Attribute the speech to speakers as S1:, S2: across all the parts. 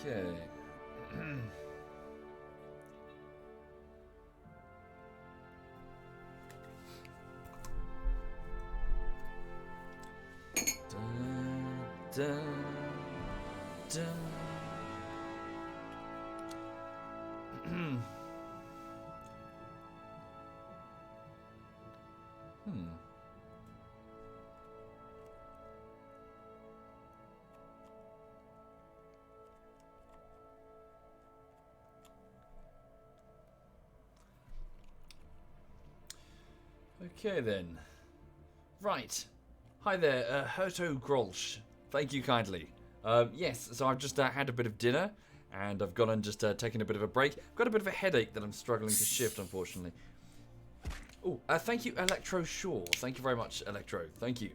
S1: Okay. Dun, dun. Okay then. Right. Hi there, Herto Grolsch. Thank you kindly. Yes, so I've just had a bit of dinner, and I've gone and just taken a bit of a break. I've got a bit of a headache that I'm struggling to shift, unfortunately. Oh, thank you, Electro Shaw. Thank you very much, Electro. Thank you.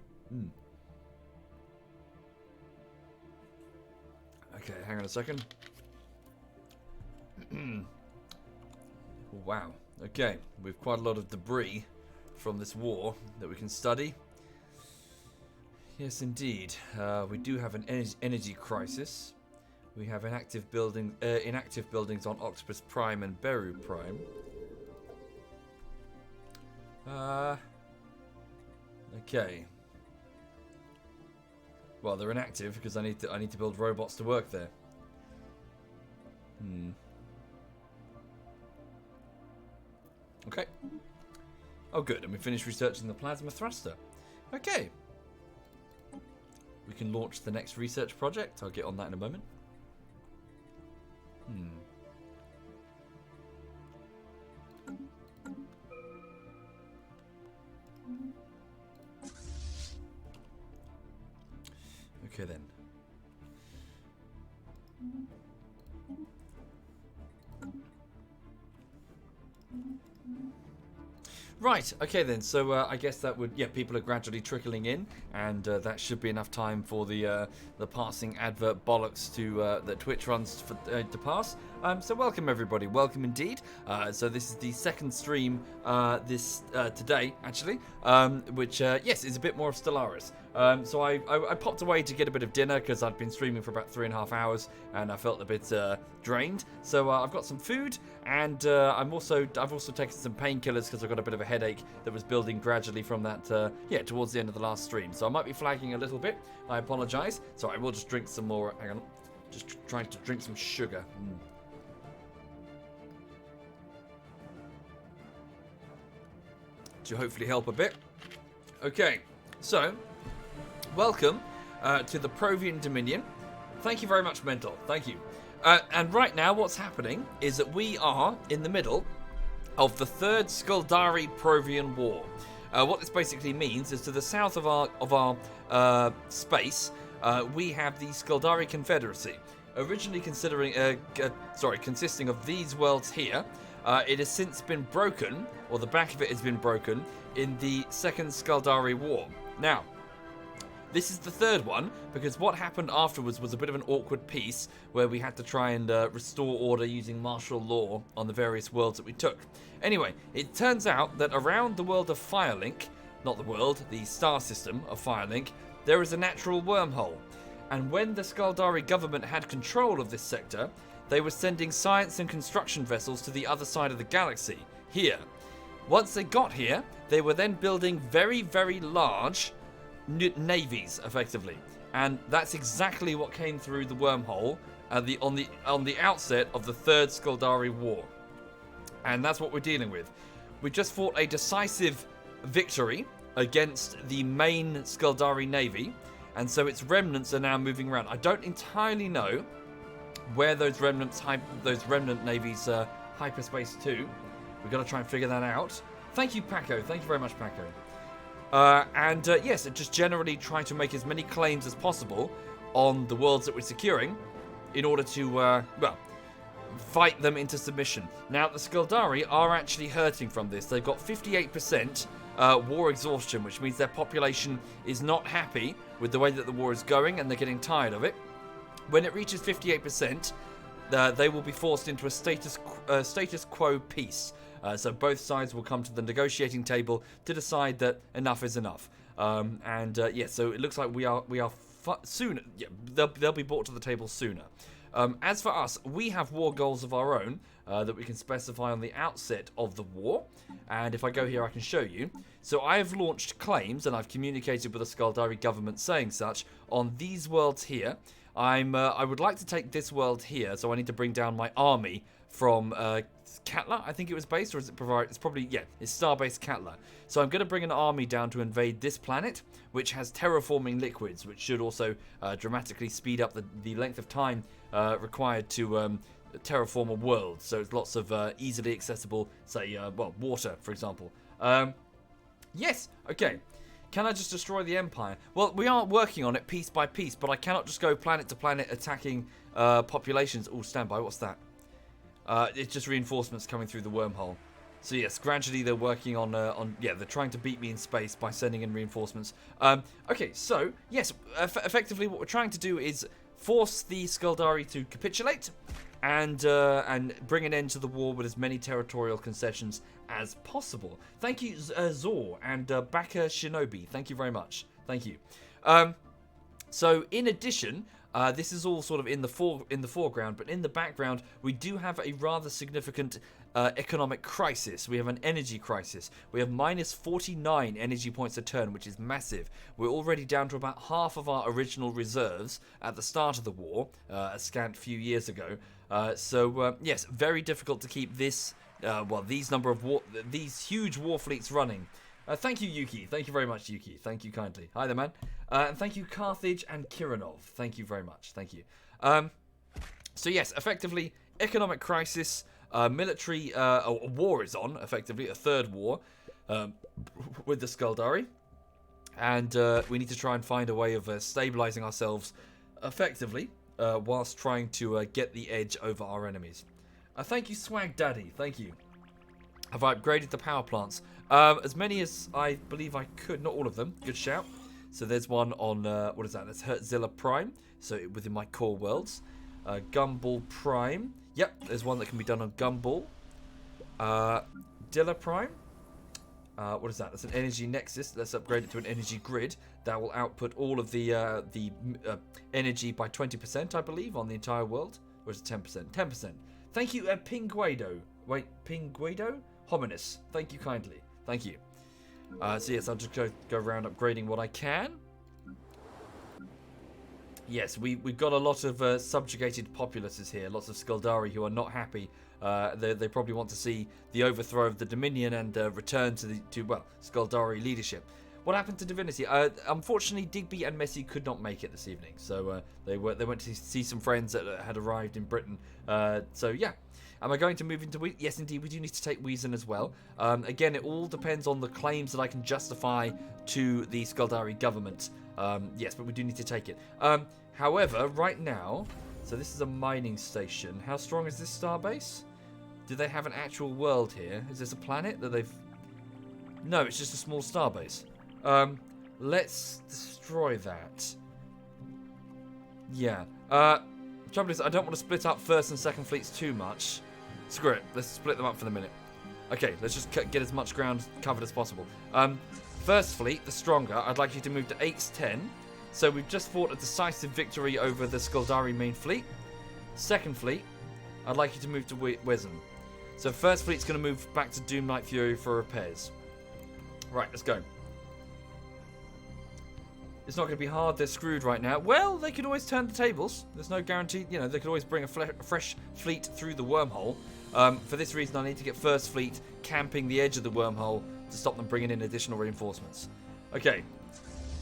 S1: Okay, hang on a second. Wow. Okay, we've quite a lot of debris from this war that we can study. Yes, indeed. We do have an energy crisis. We have inactive buildings on Octopus Prime and Beru Prime. Okay. Well, they're inactive because I need to build robots to work there. Okay. Oh, good. And we finished researching the plasma thruster. Okay. We can launch the next research project. I'll get on that in a moment. Okay then. Right, okay then, so I guess that would, people are gradually trickling in, and that should be enough time for the passing advert bollocks that Twitch runs to pass. So welcome everybody, welcome indeed. So this is the second stream today, actually, which, yes, is a bit more of Stellaris. So I popped away to get a bit of dinner because I'd been streaming for about 3.5 hours and I felt a bit drained. So I've got some food, and I've also taken some painkillers because I've got a bit of a headache that was building gradually from that towards the end of the last stream. So I might be flagging a little bit. I apologise. So I will just drink some more. Hang on, just trying to drink some sugar. To hopefully help a bit. Okay, so welcome to the Provian Dominion. Thank you very much, Mental. Thank you. And right now, what's happening is that we are in the middle of the Third Skuldari Provian War. What this basically means is to the south of our space, we have the Skuldari Confederacy. Originally consisting of these worlds here. It has since been broken, or the back of it has been broken, in the Second Skuldari War. Now, this is the third one, because what happened afterwards was a bit of an awkward peace, where we had to try and restore order using martial law on the various worlds that we took. Anyway, it turns out that around the world of Firelink, not the world, the star system of Firelink, there is a natural wormhole. And when the Skuldari government had control of this sector, they were sending science and construction vessels to the other side of the galaxy, here. Once they got here, they were then building very, very large navies, effectively. And that's exactly what came through the wormhole on the outset of the Third Skuldari War. And that's what we're dealing with. We just fought a decisive victory against the main Skuldari navy, and so its remnants are now moving around. I don't entirely know where those remnant navies hyperspace to. We've got to try and figure that out. Thank you, Paco. Thank you very much, Paco. Yes, just generally try to make as many claims as possible on the worlds that we're securing in order to, fight them into submission. Now, the Skuldari are actually hurting from this. They've got 58% war exhaustion, which means their population is not happy with the way that the war is going, and they're getting tired of it. When it reaches 58%, they will be forced into a status quo peace. So both sides will come to the negotiating table to decide that enough is enough. So it looks like we are soon. Yeah, they'll be brought to the table sooner. As for us, we have war goals of our own that we can specify on the outset of the war. And if I go here, I can show you. So I have launched claims, and I've communicated with the Skaldari government saying such, on these worlds here. I would like to take this world here, so I need to bring down my army from Katla, I think it was based, or is it provide? It's probably, yeah, it's star-based Katla. So I'm going to bring an army down to invade this planet, which has terraforming liquids, which should also dramatically speed up the length of time required to terraform a world. So it's lots of easily accessible, say, well, water, for example. Yes, okay. Can I just destroy the Empire? Well, we are working on it piece by piece, but I cannot just go planet to planet attacking populations. Oh, stand by. What's that? It's just reinforcements coming through the wormhole. So yes, gradually they're working on yeah, they're trying to beat me in space by sending in reinforcements. Okay, so yes, effectively what we're trying to do is force the Skaldari to capitulate and bring an end to the war with as many territorial concessions as possible. Thank you, Zor and Baka Shinobi. Thank you very much. Thank you. So in addition, this is all sort of in the foreground, but in the background, we do have a rather significant economic crisis. We have an energy crisis. We have minus 49 energy points a turn, which is massive. We're already down to about half of our original reserves at the start of the war, a scant few years ago. So yes, very difficult to keep this, well, these huge war fleets running. Thank you, Yuki. Thank you very much, Yuki. Thank you kindly. Hi there, man. And thank you, Carthage and Kiranov. Thank you very much. Thank you. So yes, effectively, economic crisis, military, a war is on, effectively, a third war with the Skaldari. And we need to try and find a way of stabilizing ourselves effectively whilst trying to get the edge over our enemies. Thank you, Swag Daddy. Thank you. Have I upgraded the power plants? As many as I believe I could. Not all of them. Good shout. So there's one on, what is that? That's Hertzilla Prime. So within my core worlds. Gumball Prime. Yep, there's one that can be done on Gumball. Dilla Prime. What is that? That's an energy nexus. Let's upgrade it to an energy grid. That will output all of the energy by 20%, I believe, on the entire world. Or is it 10%? 10%. Thank you, Pinguedo. Wait, Pinguedo? Hominis. Thank you kindly. Thank you. So yes, I'll just go around upgrading what I can. Yes, we've got a lot of subjugated populaces here. Lots of Skaldari who are not happy. They probably want to see the overthrow of the Dominion and return to well, Skaldari leadership. What happened to Divinity? Unfortunately, Digby and Messi could not make it this evening. So they went to see some friends that had arrived in Britain. So yeah. Am I going to move into... Yes, indeed, we do need to take Weazen as well. Again, it all depends on the claims that I can justify to the Skaldari government. Yes, but we do need to take it. However, right now... So this is a mining station. How strong is this starbase? Do they have an actual world here? Is this a planet that they've... No, it's just a small starbase. Let's destroy that. Yeah. The trouble is, I don't want to split up first and second fleets too much. Screw it. Let's split them up for the minute. Okay, let's just get as much ground covered as possible. First fleet, the stronger, I'd like you to move to 8-10. So we've just fought a decisive victory over the Skaldari main fleet. Second fleet, I'd like you to move to Wezen. So first fleet's going to move back to Doom Knight Fury for repairs. Right, let's go. It's not going to be hard. They're screwed right now. Well, they could always turn the tables. There's no guarantee. You know, they could always bring a fresh fleet through the wormhole. For this reason, I need to get First Fleet camping the edge of the wormhole to stop them bringing in additional reinforcements. Okay.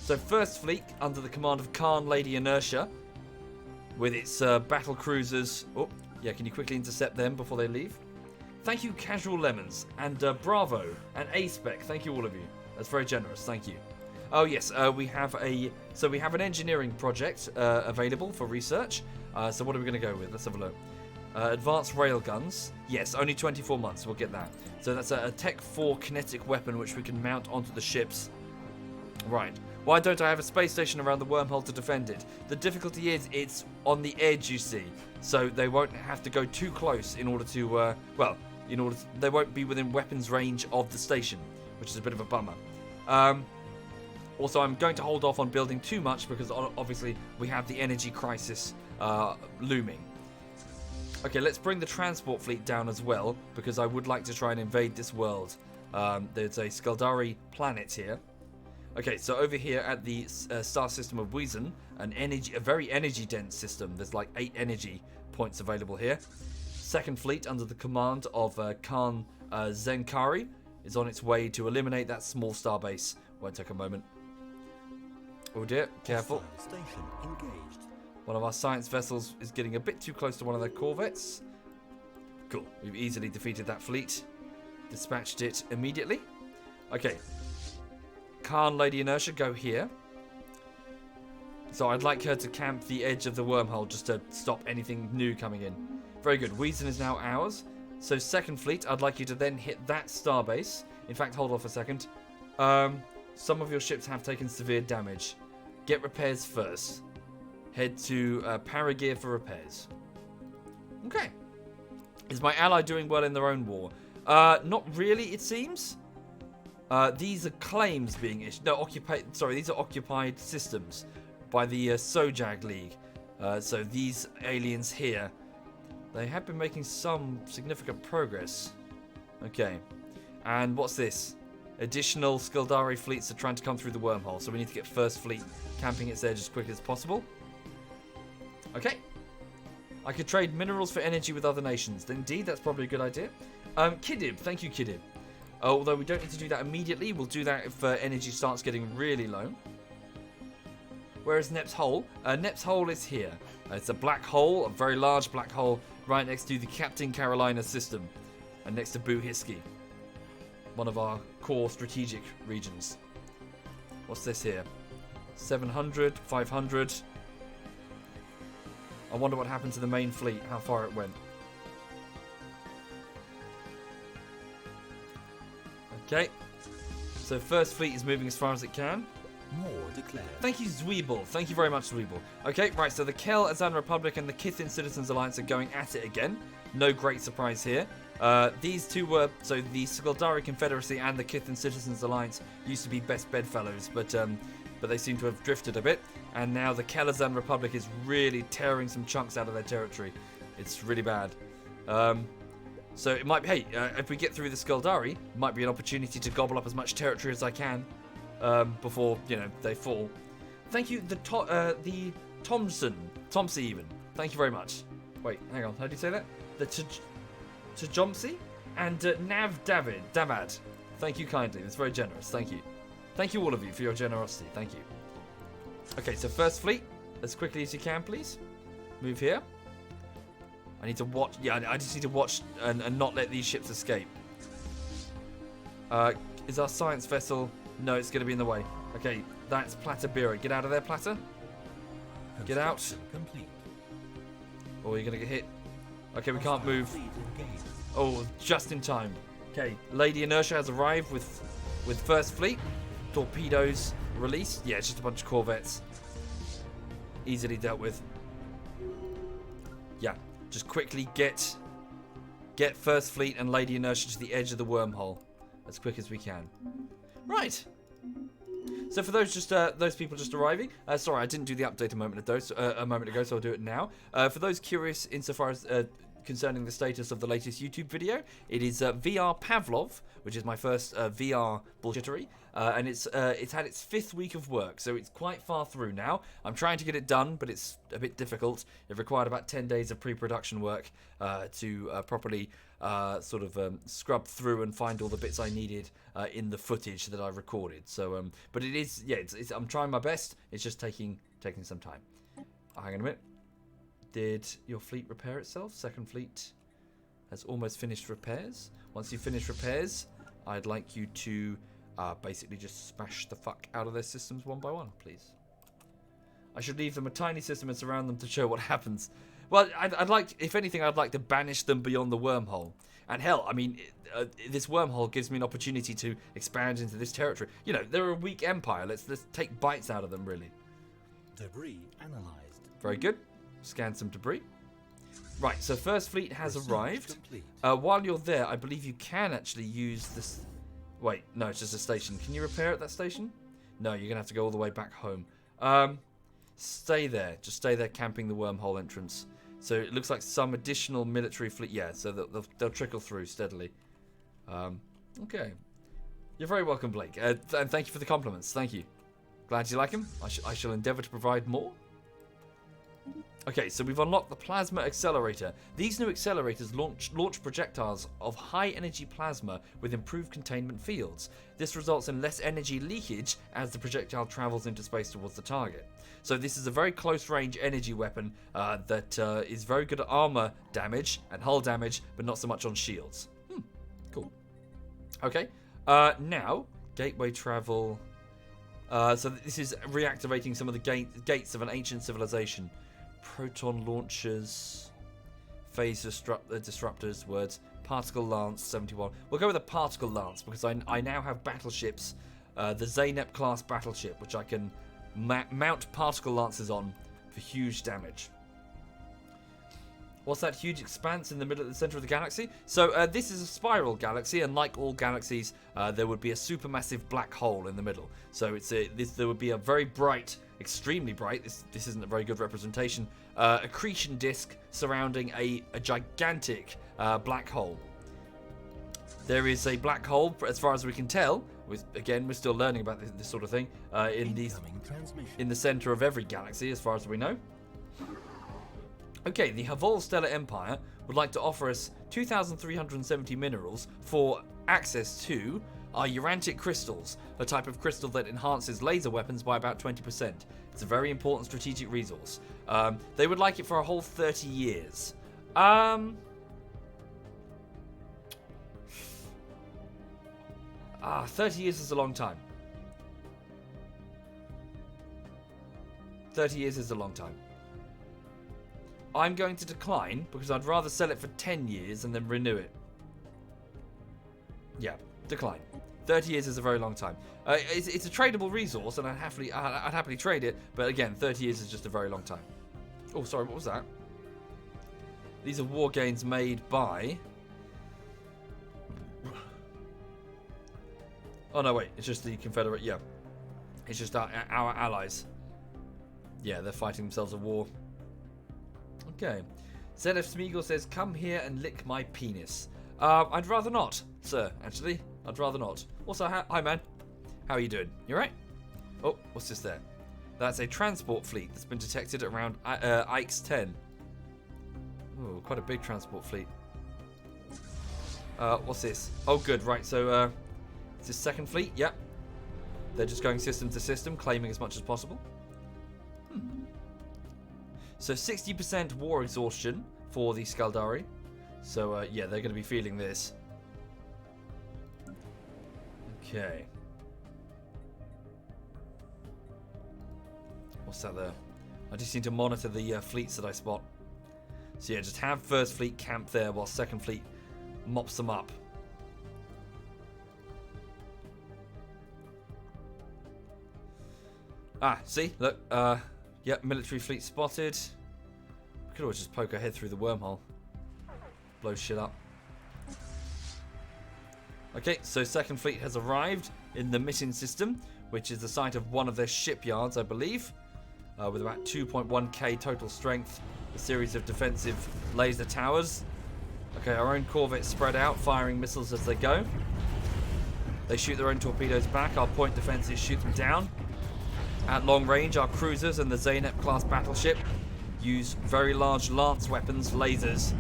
S1: So First Fleet, under the command of Khan Lady Inertia, with its battle cruisers. Oh, yeah, can you quickly intercept them before they leave? Thank you, Casual Lemons, and Bravo, and A-Spec. Thank you, all of you. That's very generous. Thank you. Oh yes, we have an engineering project available for research. So what are we going to go with? Let's have a look. Advanced railguns. Yes, only 24 months. We'll get that. So that's a Tech 4 kinetic weapon which we can mount onto the ships. Right. Why don't I have a space station around the wormhole to defend it? The difficulty is it's on the edge, you see. So they won't have to go too close in order to, they won't be within weapons range of the station, which is a bit of a bummer. Also, I'm going to hold off on building too much because obviously we have the energy crisis looming. Okay, let's bring the transport fleet down as well, because I would like to try and invade this world. There's a Skaldari planet here. Okay, so over here at the star system of Weezen, a very energy-dense system. There's like 8 energy points available here. Second fleet under the command of Khan Zenkari is on its way to eliminate that small star base. Won't take a moment. Oh dear, careful.
S2: Station engaged.
S1: One of our science vessels is getting a bit too close to one of their corvettes. Cool, we've easily defeated that fleet. Dispatched it immediately. Okay. Khan Lady Inertia, go here. So I'd like her to camp the edge of the wormhole just to stop anything new coming in. Very good. Weezen is now ours. So second fleet, I'd like you to then hit that starbase. In fact, hold off a second. Some of your ships have taken severe damage. Get repairs first. Head to Paragear for repairs. Okay. Is my ally doing well in their own war? Not really, it seems. These are claims being issued. No, these are occupied systems by the Sojag League. So these aliens here, they have been making some significant progress. Okay. And what's this? Additional Skaldari fleets are trying to come through the wormhole, so we need to get first fleet camping its edge as quickly as possible. Okay. I could trade minerals for energy with other nations. Indeed, that's probably a good idea. Kidib, thank you, Kidib. Although we don't need to do that immediately. We'll do that if energy starts getting really low. Where is Nep's Hole? Nep's Hole is here. It's a black hole, a very large black hole, right next to the Captain Carolina system. And next to Buhiski. One of our core strategic regions. What's this here? 700, 500. I wonder what happened to the main fleet, how far it went. Okay. So first fleet is moving as far as it can.
S2: More declared.
S1: Thank you, Zweeble. Thank you very much, Zweeble. Okay, right, so the Kel Azan Republic and the Kithin Citizens Alliance are going at it again. No great surprise here. These two were, so the Skaldari Confederacy and the Kithin Citizens Alliance used to be best bedfellows, but they seem to have drifted a bit. And now the Kelazan Republic is really tearing some chunks out of their territory. It's really bad. So it might be, hey, if we get through the Skaldari, it might be an opportunity to gobble up as much territory as I can before, they fall. Thank you, the Thompson even. Thank you very much. Wait, hang on, how do you say that? The Tajomsi and Nav Davad. Thank you kindly, that's very generous, thank you. Thank you all of you for your generosity, thank you. Okay, so first fleet, as quickly as you can, please. Move here. I need to watch, I just need to watch and not let these ships escape. Is our science vessel? No, it's going to be in the way. Okay, that's Platabira. Get out of there, Platter. Get out.
S2: Complete.
S1: Or you're going to get hit. Okay, we can't move. Oh, just in time. Okay, Lady Inertia has arrived with first fleet. Torpedoes released. Yeah, it's just a bunch of corvettes. Easily dealt with. Yeah, just quickly get first fleet and Lady Inertia to the edge of the wormhole as quick as we can. Right. So for those people just arriving, sorry, I didn't do the update a moment ago, so I'll do it now. For those curious insofar as concerning the status of the latest YouTube video, it is VR Pavlov, which is my first VR bullshittery, and it's had its 5th week of work, so it's quite far through now. I'm trying to get it done, but it's a bit difficult. It required about 10 days of pre-production work to properly scrub through and find all the bits I needed in the footage that I recorded. So, but it is, yeah, I'm trying my best. It's just taking some time. Hang on a minute. Did your fleet repair itself? Second fleet has almost finished repairs. Once you finish repairs, I'd like you to basically just smash the fuck out of their systems one by one, please. I should leave them a tiny system and surround them to show what happens. Well, I'd like, if anything, I'd like to banish them beyond the wormhole. And hell, I mean, this wormhole gives me an opportunity to expand into this territory. You know, they're a weak empire. Let's take bites out of them, really.
S2: Debris analyzed.
S1: Very good. Scan some debris. Right, so first fleet has
S2: Research
S1: arrived.
S2: complete.
S1: While you're there, I believe you can actually use this. Wait, no, it's just a station. Can you repair at that station? No, you're going to have to go all the way back home. Stay there. Just stay there camping the wormhole entrance. So it looks like some additional military fleet. Yeah, so they'll trickle through steadily. Okay. You're very welcome, Blake. And thank you for the compliments. Thank you. Glad you like them. I shall endeavour to provide more. Okay, so we've unlocked the plasma accelerator. These new accelerators launch projectiles of high energy plasma with improved containment fields. This results in less energy leakage as the projectile travels into space towards the target. So this is a very close range energy weapon that is very good at armor damage and hull damage, but not so much on shields. Cool. Okay, now gateway travel. So this is reactivating some of the gates of an ancient civilization. Proton launchers, phase disruptors, words, particle lance, 71. We'll go with a particle lance because I now have battleships, the Zeynep class battleship, which I can mount particle lances on for huge damage. What's that huge expanse in the middle of the center of the galaxy? So this is a spiral galaxy, and like all galaxies, there would be a supermassive black hole in the middle. So there would be a very bright, extremely bright, this isn't a very good representation, accretion disk surrounding a gigantic black hole. There is a black hole, as far as we can tell, again, we're still learning about this sort of thing, in the center of every galaxy, as far as we know. Okay, the Havol Stellar Empire would like to offer us 2,370 minerals for access to our Urantic crystals, a type of crystal that enhances laser weapons by about 20%. It's a very important strategic resource. They would like it for a whole 30 years. 30 years is a long time. 30 years is a long time. I'm going to decline because I'd rather sell it for 10 years and then renew it. Yeah, decline. 30 years is a very long time. It's a tradable resource, and I'd happily trade it. But again, 30 years is just a very long time. Oh, sorry, what was that? These are war gains made by. Oh no, wait, it's just the Confederate. Yeah, it's just our allies. Yeah, they're fighting themselves a war. Okay. ZF Smeagol says, "Come here and lick my penis." I'd rather not, sir, actually. I'd rather not. Also, hi, man. How are you doing? You alright? Oh, what's this there? That's a transport fleet that's been detected around Ike's 10. Oh, quite a big transport fleet. What's this? Oh, good, right, so, it's this second fleet? Yep. They're just going system to system, claiming as much as possible. So 60% war exhaustion for the Skaldari. So, yeah, they're going to be feeling this. Okay. What's that there? I just need to monitor the fleets that I spot. So, yeah, just have first fleet camp there while second fleet mops them up. Ah, see? Look, yep, military fleet spotted. We could always just poke our head through the wormhole. Blow shit up. Okay, so second fleet has arrived in the Mission system, which is the site of one of their shipyards, I believe, with about 2.1k total strength, a series of defensive laser towers. Okay, our own corvettes spread out, firing missiles as they go. They shoot their own torpedoes back. Our point defenses shoot them down. At long range, our cruisers and the Zeynep class battleship use very large lance weapons, lasers,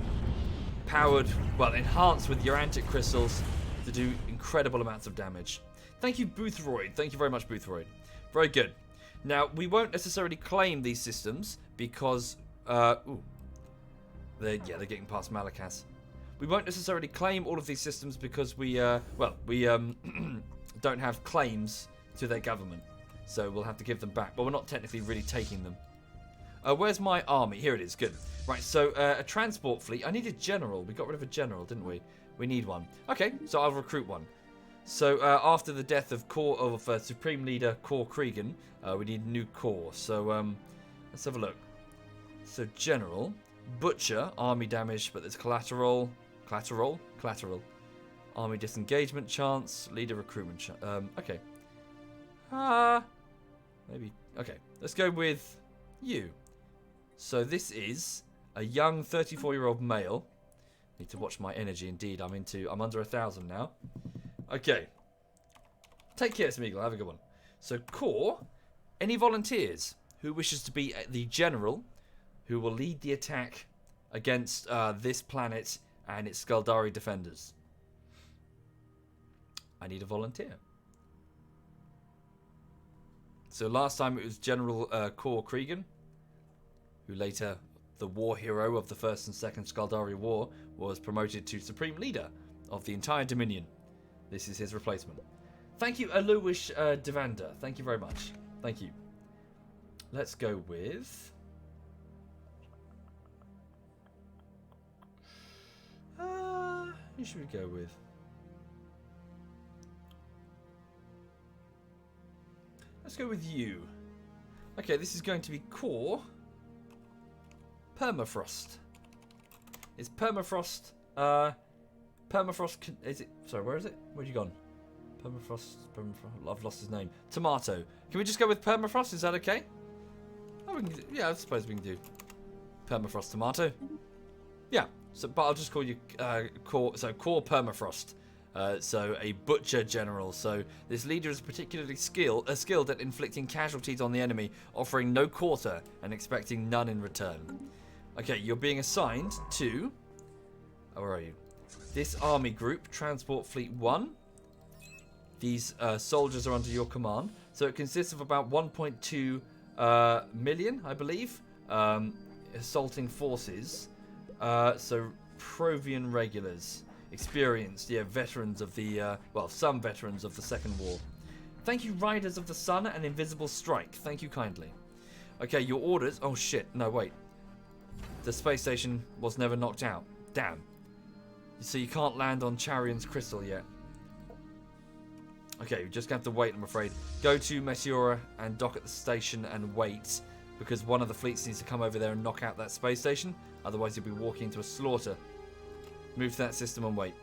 S1: powered, well, enhanced with Urantic crystals to do incredible amounts of damage. Thank you, Boothroyd. Thank you very much, Boothroyd. Very good. Now, we won't necessarily claim these systems because, they're getting past Malakas. We won't necessarily claim all of these systems because we don't have claims to their government. So we'll have to give them back. But we're not technically really taking them. Where's my army? Here it is. Good. Right, so a transport fleet. I need a general. We got rid of a general, didn't we? We need one. Okay, so I'll recruit one. So after the death of Supreme Leader Kor Kregan, we need a new Kor. So let's have a look. So General, Butcher, army damage, but there's collateral. Army disengagement chance, leader recruitment chance. Okay. Maybe. Okay, let's go with you. So this is A young 34-year-old male. Need to watch my energy. Indeed, I'm under 1,000 now. Okay. Take care, Smeagol. Have a good one. So, core. Any volunteers who wishes to be the general who will lead the attack against this planet and its Skuldari defenders? I need a volunteer. So last time it was General Kor Cregan, who later, the war hero of the First and Second Skuldari War, was promoted to Supreme Leader of the entire Dominion. This is his replacement. Thank you, Aluwish Devanda. Thank you very much. Thank you. Let's go with... who should we go with? Let's go with you. Okay, this is going to be Core Permafrost. Is Permafrost... Permafrost... Is it... Sorry, where is it? Where'd you gone? Permafrost... I've lost his name. Tomato. Can we just go with Permafrost? Is that okay? Oh, we can, yeah, I suppose we can do Permafrost Tomato. Yeah. So, but I'll just call you Core Permafrost. So a butcher general. So this leader is particularly skilled at inflicting casualties on the enemy, offering no quarter and expecting none in return. Okay, you're being assigned to... Oh, where are you? This army group, Transport Fleet 1. These soldiers are under your command. So it consists of about 1.2 million, I believe, assaulting forces. So Provian regulars. Experienced, yeah, veterans of the, well, some veterans of the Second War. Thank you, Riders of the Sun and Invisible Strike. Thank you kindly. Okay, your orders... Oh, shit. No, wait. The space station was never knocked out. Damn. So you can't land on Charion's crystal yet. Okay, you just have to wait, I'm afraid. Go to Meteora and dock at the station and wait, because one of the fleets needs to come over there and knock out that space station. Otherwise, you'll be walking into a slaughter. Move to that system and wait.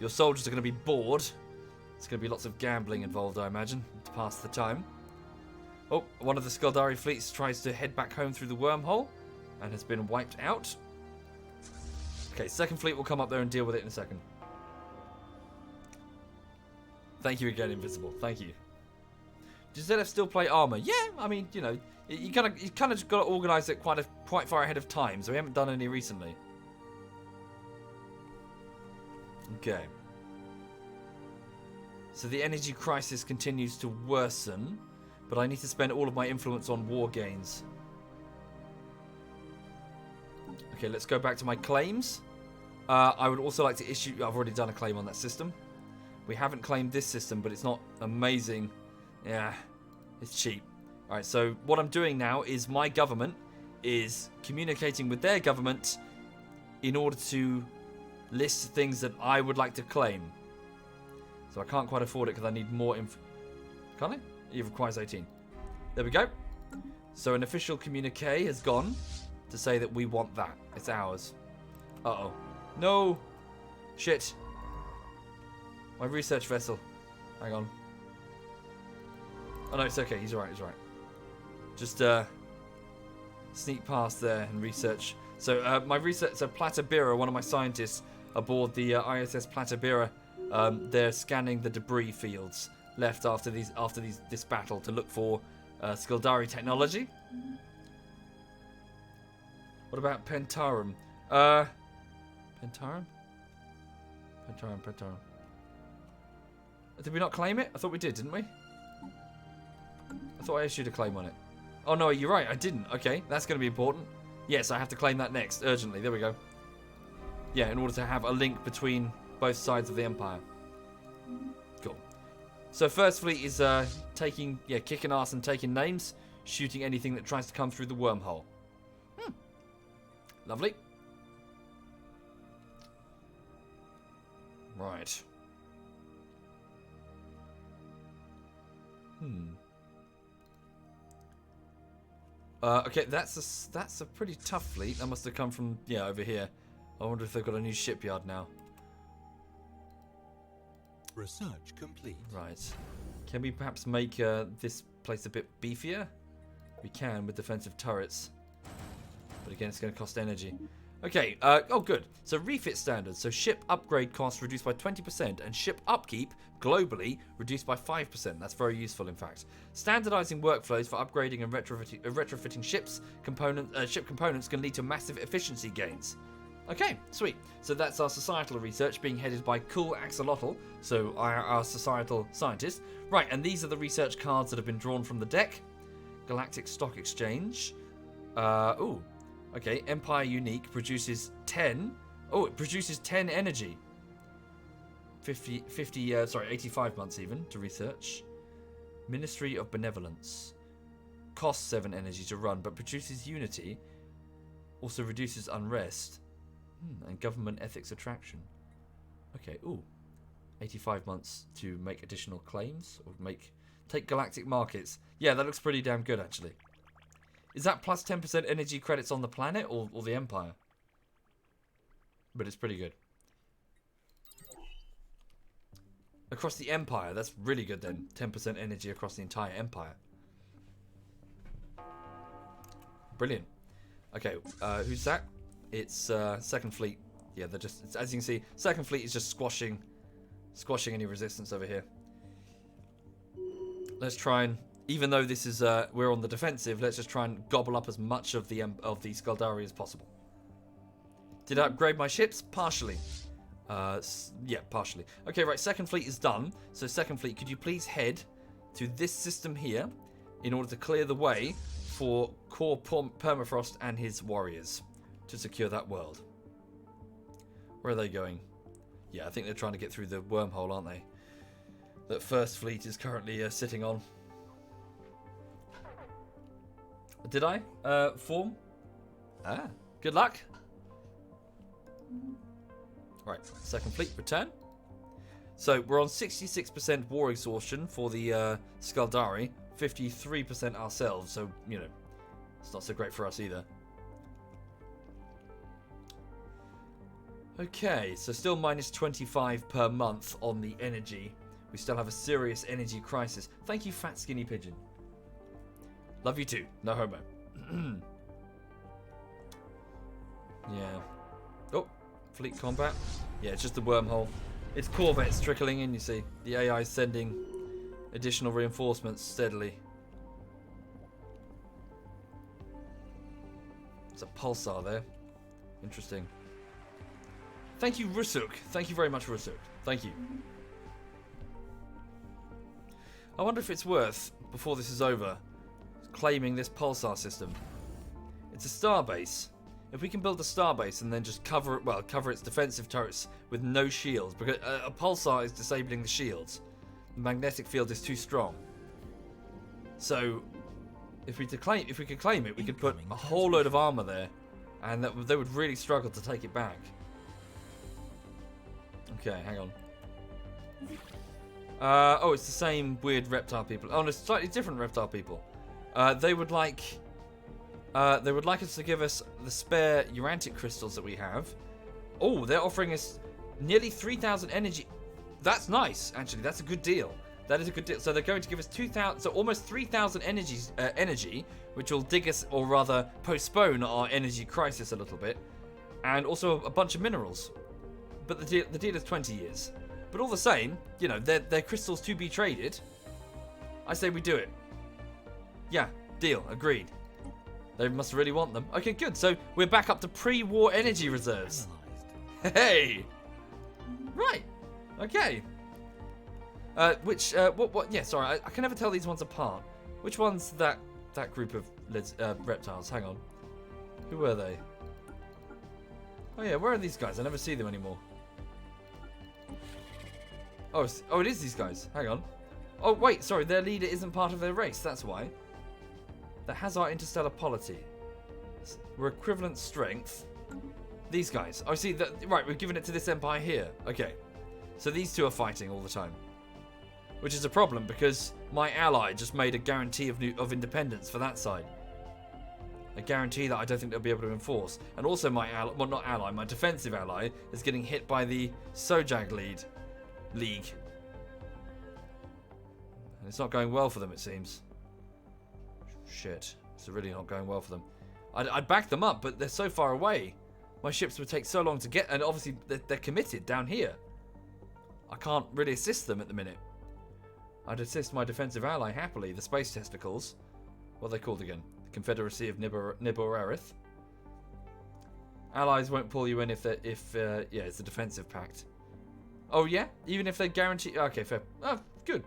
S1: Your soldiers are going to be bored. There's going to be lots of gambling involved, I imagine, to pass the time. Oh, one of the Skuldari fleets tries to head back home through the wormhole and has been wiped out. Okay, second fleet will come up there and deal with it in a second. Thank you again, Invisible. Thank you. Does ZF still play armor? Yeah, I mean, you know, you kind of got to organise it quite far ahead of time, so we haven't done any recently. Okay. So the energy crisis continues to worsen, but I need to spend all of my influence on war gains. Okay, let's go back to my claims. I would also like to issue... I've already done a claim on that system. We haven't claimed this system, but it's not amazing. Yeah, it's cheap. Alright, so what I'm doing now is my government is communicating with their government in order to list things that I would like to claim. So I can't quite afford it because I need more info. Can't I? It requires 18. There we go. So an official communique has gone to say that we want that. It's ours. Uh-oh. No! Shit. My research vessel. Hang on. Oh no, it's okay. He's alright, he's alright. Just sneak past there and research. So my research, so Platabira, one of my scientists aboard the ISS Platabira, they're scanning the debris fields left after this battle to look for Skuldari technology. What about Pentarum? Pentarum? Pentarum. Did we not claim it? I thought we did, didn't we? I thought I issued a claim on it. Oh no, you're right, I didn't. Okay, that's going to be important. Yes, I have to claim that next, urgently. There we go. Yeah, in order to have a link between both sides of the Empire. Cool. So First Fleet is kicking ass and taking names, shooting anything that tries to come through the wormhole. Lovely. Right. Okay, that's a pretty tough fleet. That must have come from over here. I wonder if they've got a new shipyard now.
S2: Research complete.
S1: Right. Can we perhaps make this place a bit beefier? We can with defensive turrets. But again, it's going to cost energy. Okay, oh good. So refit standards. So ship upgrade costs reduced by 20% and ship upkeep globally reduced by 5%. That's very useful, in fact. Standardizing workflows for upgrading and retrofitting ship components can lead to massive efficiency gains. Okay, sweet. So that's our societal research being headed by Cool Axolotl, so our societal scientist. Right, and these are the research cards that have been drawn from the deck. Galactic Stock Exchange. Ooh. Okay, Empire Unique produces 10. Oh, it produces 10 energy. 85 months even to research. Ministry of Benevolence. Costs 7 energy to run, but produces unity. Also reduces unrest. And government ethics attraction. Okay, ooh. 85 months to make additional claims. Or take galactic markets. Yeah, that looks pretty damn good, actually. Is that plus 10% energy credits on the planet or the Empire? But it's pretty good. Across the Empire, that's really good then. 10% energy across the entire Empire. Brilliant. Okay, who's that? It's Second Fleet. Yeah, they're just, as you can see, Second Fleet is just squashing any resistance over here. Let's try and, even though this is we're on the defensive, let's just try and gobble up as much of the Skaldari as possible. Did I upgrade my ships? Partially. Yeah, partially. Okay, right, Second Fleet is done. So Second Fleet, could you please head to this system here in order to clear the way for Core Permafrost and his warriors to secure that world. Where are they going? Yeah, I think they're trying to get through the wormhole, aren't they? That First Fleet is currently sitting on. Did I? Form? Ah, good luck. Right, Second Fleet, return. So we're on 66% war exhaustion for the Skaldari, 53% ourselves, so, you know, it's not so great for us either. Okay, so still minus 25 per month on the energy. We still have a serious energy crisis. Thank you, Fat Skinny Pigeon. Love you too. No homo. Yeah. Oh, fleet combat. Yeah, it's just the wormhole. It's corvettes trickling in, you see. The AI is sending additional reinforcements steadily. There's a pulsar there. Interesting. Thank you, Rusuk. Thank you very much, Rusuk. Thank you. I wonder if it's worth, before this is over, claiming this pulsar system. It's a starbase. If we can build a starbase and then just cover it, well, cover its defensive turrets with no shields, because a pulsar is disabling the shields. The magnetic field is too strong. So, if we could claim it, we could put a whole load of armor there, and they would really struggle to take it back. Okay, hang on. Oh, it's the same weird reptile people. Oh, no, it's slightly different reptile people. They would like us to give us the spare Urantic crystals that we have. Oh, they're offering us nearly 3,000 energy. That's nice, actually. That's a good deal. That is a good deal. So they're going to give us 2,000, so almost 3,000 energy, which will dig us, or rather postpone our energy crisis a little bit, and also a bunch of minerals. But the deal is 20 years. But all the same, you know, they're crystals to be traded. I say we do it. Yeah, deal, agreed. They must really want them. Okay, good. So we're back up to pre-war energy reserves. Hey! Right. Okay. Yeah, sorry, I can never tell these ones apart. Which one's that group of reptiles? Hang on. Who were they? Oh yeah, where are these guys? I never see them anymore. Oh, it is these guys. Hang on. Oh, wait, sorry, their leader isn't part of their race, that's why. That has our interstellar polity. We're equivalent strength. These guys. Oh, see, right, we've given it to this empire here. Okay. So these two are fighting all the time. Which is a problem, because my ally just made a guarantee of independence for that side. A guarantee that I don't think they'll be able to enforce. And also my ally, well, not ally, my defensive ally is getting hit by the Sojag League. And it's not going well for them, it seems. Shit. It's really not going well for them. I'd back them up, but they're so far away. My ships would take so long to get, and obviously they're committed down here. I can't really assist them at the minute. I'd assist my defensive ally happily, the Space Testicles. What are they called again? The Confederacy of Nibor-Aerith. Allies won't pull you in if yeah, it's a defensive pact. Oh yeah? Even if they guarantee... Okay, fair. Oh, good.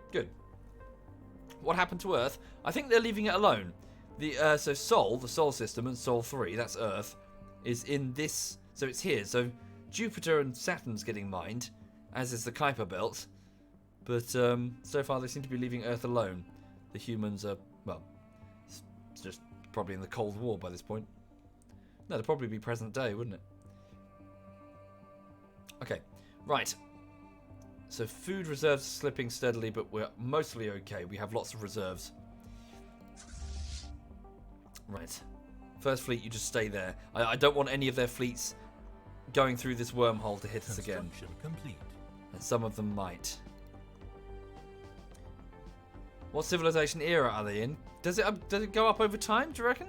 S1: What happened to Earth? I think they're leaving it alone. So Sol, the Sol system, and Sol 3, that's Earth, is in this... So it's here. So Jupiter and Saturn's getting mined, as is the Kuiper Belt. But so far they seem to be leaving Earth alone. The humans are... Well, it's just probably in the Cold War by this point. No, it'd probably be present day, wouldn't it? Okay, right. So food reserves are slipping steadily, but we're mostly okay. We have lots of reserves. Right. First fleet, you just stay there. I don't want any of their fleets going through this wormhole to hit us again.
S2: Complete.
S1: And some of them might. What civilization era are they in? Does it go up over time, do you reckon?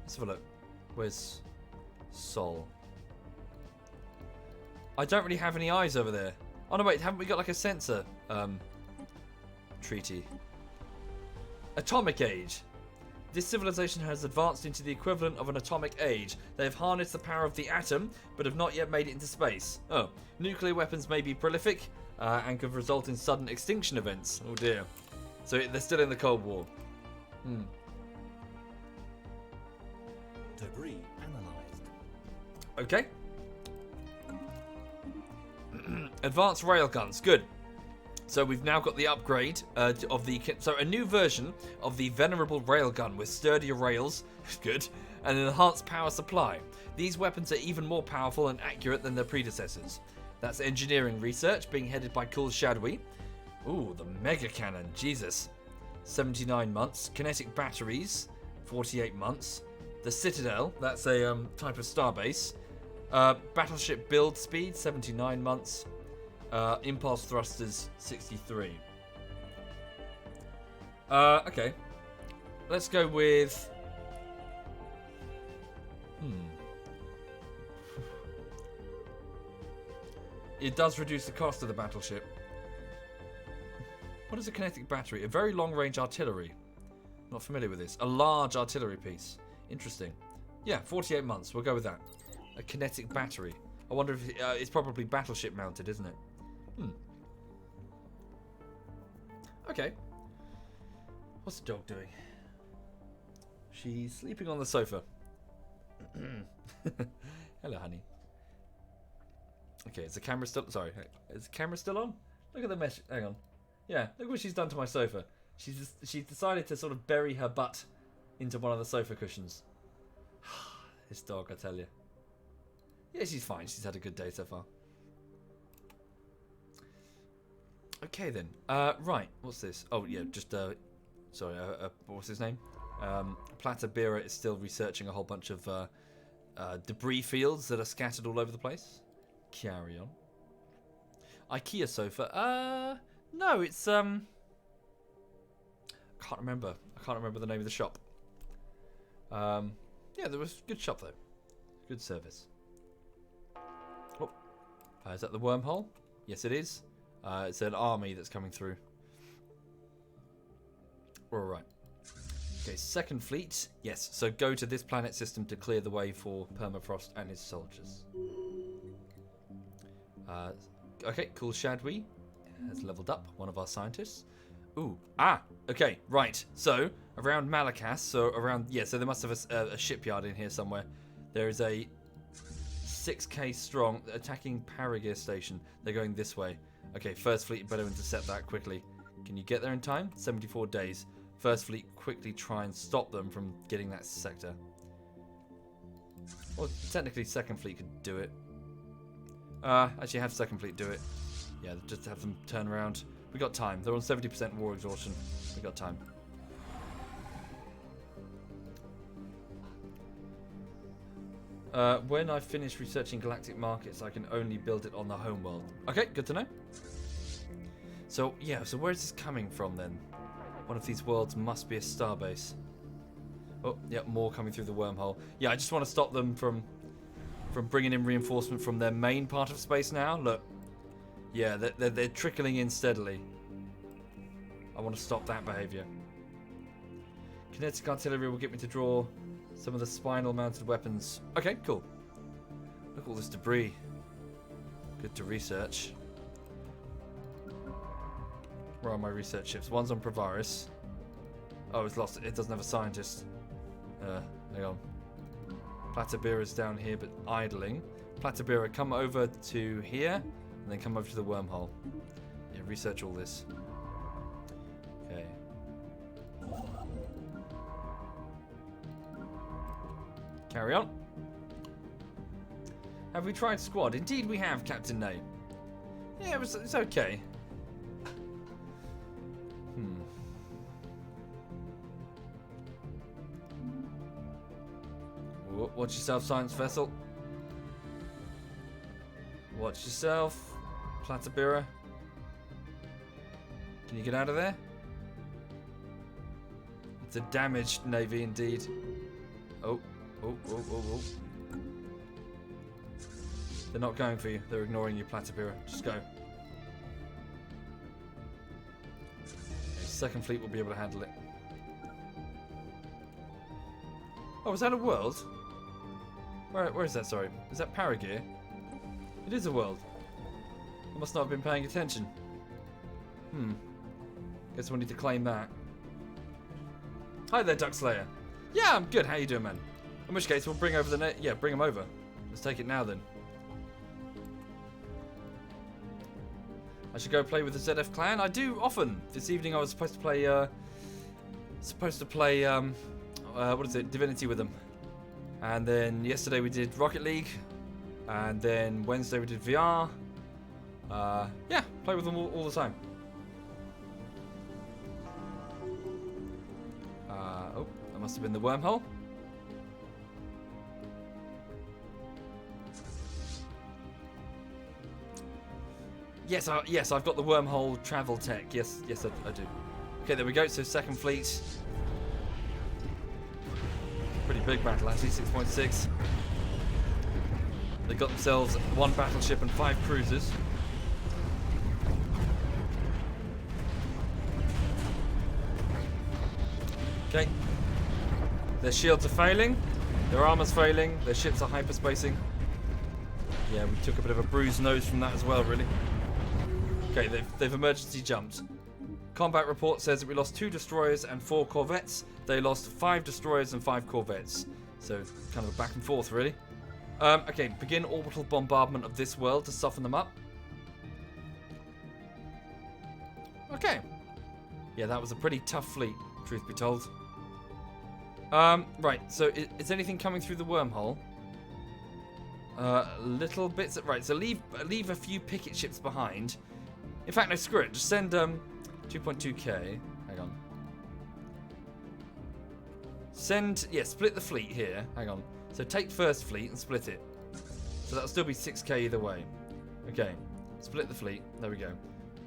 S1: Let's have a look. Where's Sol? I don't really have any eyes over there. Oh no, wait, haven't we got like a sensor treaty? Atomic age. This civilization has advanced into the equivalent of an atomic age. They have harnessed the power of the atom, but have not yet made it into space. Oh, nuclear weapons may be prolific and could result in sudden extinction events. Oh dear. So they're still in the Cold War.
S2: Debris analyzed.
S1: Okay. Advanced railguns, good. So we've now got the upgrade of the... So a new version of the venerable railgun with sturdier rails, good, and an enhanced power supply. These weapons are even more powerful and accurate than their predecessors. That's engineering research being headed by Cool Shadowy. Ooh, the mega cannon, Jesus. 79 months. Kinetic batteries, 48 months. The Citadel, that's a type of starbase. Battleship build speed, 79 months. Impulse thrusters, 63. Okay. Let's go with... It does reduce the cost of the battleship. What is a kinetic battery? A very long-range artillery. Not familiar with this. A large artillery piece. Interesting. Yeah, 48 months. We'll go with that. A kinetic battery. I wonder if it's probably battleship mounted, isn't it? Okay. What's the dog doing? She's sleeping on the sofa. Hello, honey. Okay, is the camera still... Sorry, is the camera still on? Look at the mesh... Hang on. Yeah, look what she's done to my sofa. She's decided to sort of bury her butt into one of the sofa cushions. This dog, I tell you. Yeah, she's fine. She's had a good day so far. Okay, then. Right, what's this? Oh, yeah, just... sorry, what's his name? Platabira is still researching a whole bunch of debris fields that are scattered all over the place. Carry on. IKEA sofa. No, it's can't remember. I can't remember the name of the shop. Yeah, there was a good shop though. Good service. Oh, is that the wormhole? Yes, it is. It's an army that's coming through. All right. Okay, second fleet. Yes, so go to this planet system to clear the way for Permafrost and his soldiers. Okay, Cool Shadwi has leveled up, one of our scientists. Ooh, okay, right. So, around Malakas, so there must have a shipyard in here somewhere. There is a 6k strong attacking Paragir station. They're going this way. Okay, first fleet, better intercept that quickly. Can you get there in time? 74 days. First fleet, quickly try and stop them from getting that sector. Well, technically second fleet could do it. Actually have second fleet do it. Yeah, just have them turn around. We got time. They're on 70% war exhaustion. We got time. When I finish researching galactic markets, I can only build it on the homeworld. Okay, good to know. So, yeah, so where is this coming from then? One of these worlds must be a starbase. Oh, yeah, more coming through the wormhole. Yeah, I just want to stop them from bringing in reinforcement from their main part of space now. Look. Yeah, they're trickling in steadily. I want to stop that behavior. Kinetic artillery will get me to draw some of the spinal mounted weapons. Okay, cool. Look at all this debris. Good to research. Where are my research ships? One's on Provaris. Oh, it's lost. It doesn't have a scientist. Hang on. Platabira's down here, but idling. Platabira, come over to here, and then come over to the wormhole. Yeah, research all this. Okay. Carry on. Have we tried squad? Indeed we have, Captain Nate. Yeah, it's okay. Watch yourself, science vessel. Watch yourself, Platabira. Can you get out of there? It's a damaged navy indeed. Oh. They're not going for you. They're ignoring you, Platabira. Just go. Okay, second fleet will be able to handle it. Oh, is that a world? Where is that, sorry? Is that Paragear? It is a world. I must not have been paying attention. Guess we'll need to claim that. Hi there, Duckslayer. Yeah, I'm good. How you doing, man? In which case, we'll bring over the net. Yeah, bring them over. Let's take it now, then. I should go play with the ZF clan. I do often. This evening, I was supposed to play. What is it? Divinity with them. And then yesterday we did Rocket League. And then Wednesday we did VR. Yeah, play with them all the time. Oh, that must have been the wormhole. Yes, I've got the wormhole travel tech. Yes, I do. Okay, there we go. So second fleet. Pretty big battle actually, 6.6. They got themselves 1 battleship and 5 cruisers. Okay. Their shields are failing. Their armor's failing. Their ships are hyperspacing. Yeah, we took a bit of a bruised nose from that as well, really. Okay, they've emergency jumped. Combat report says that we lost 2 destroyers and 4 corvettes. They lost 5 destroyers and 5 corvettes. So, kind of a back and forth, really. Okay, begin orbital bombardment of this world to soften them up. Okay. Yeah, that was a pretty tough fleet, truth be told. Right, so is anything coming through the wormhole? Little bits. Right, so leave a few picket ships behind. In fact, no, screw it. Just send 2.2k. Hang on. Split the fleet here. Hang on. So take first fleet and split it. So that'll still be 6k either way. Okay. Split the fleet. There we go.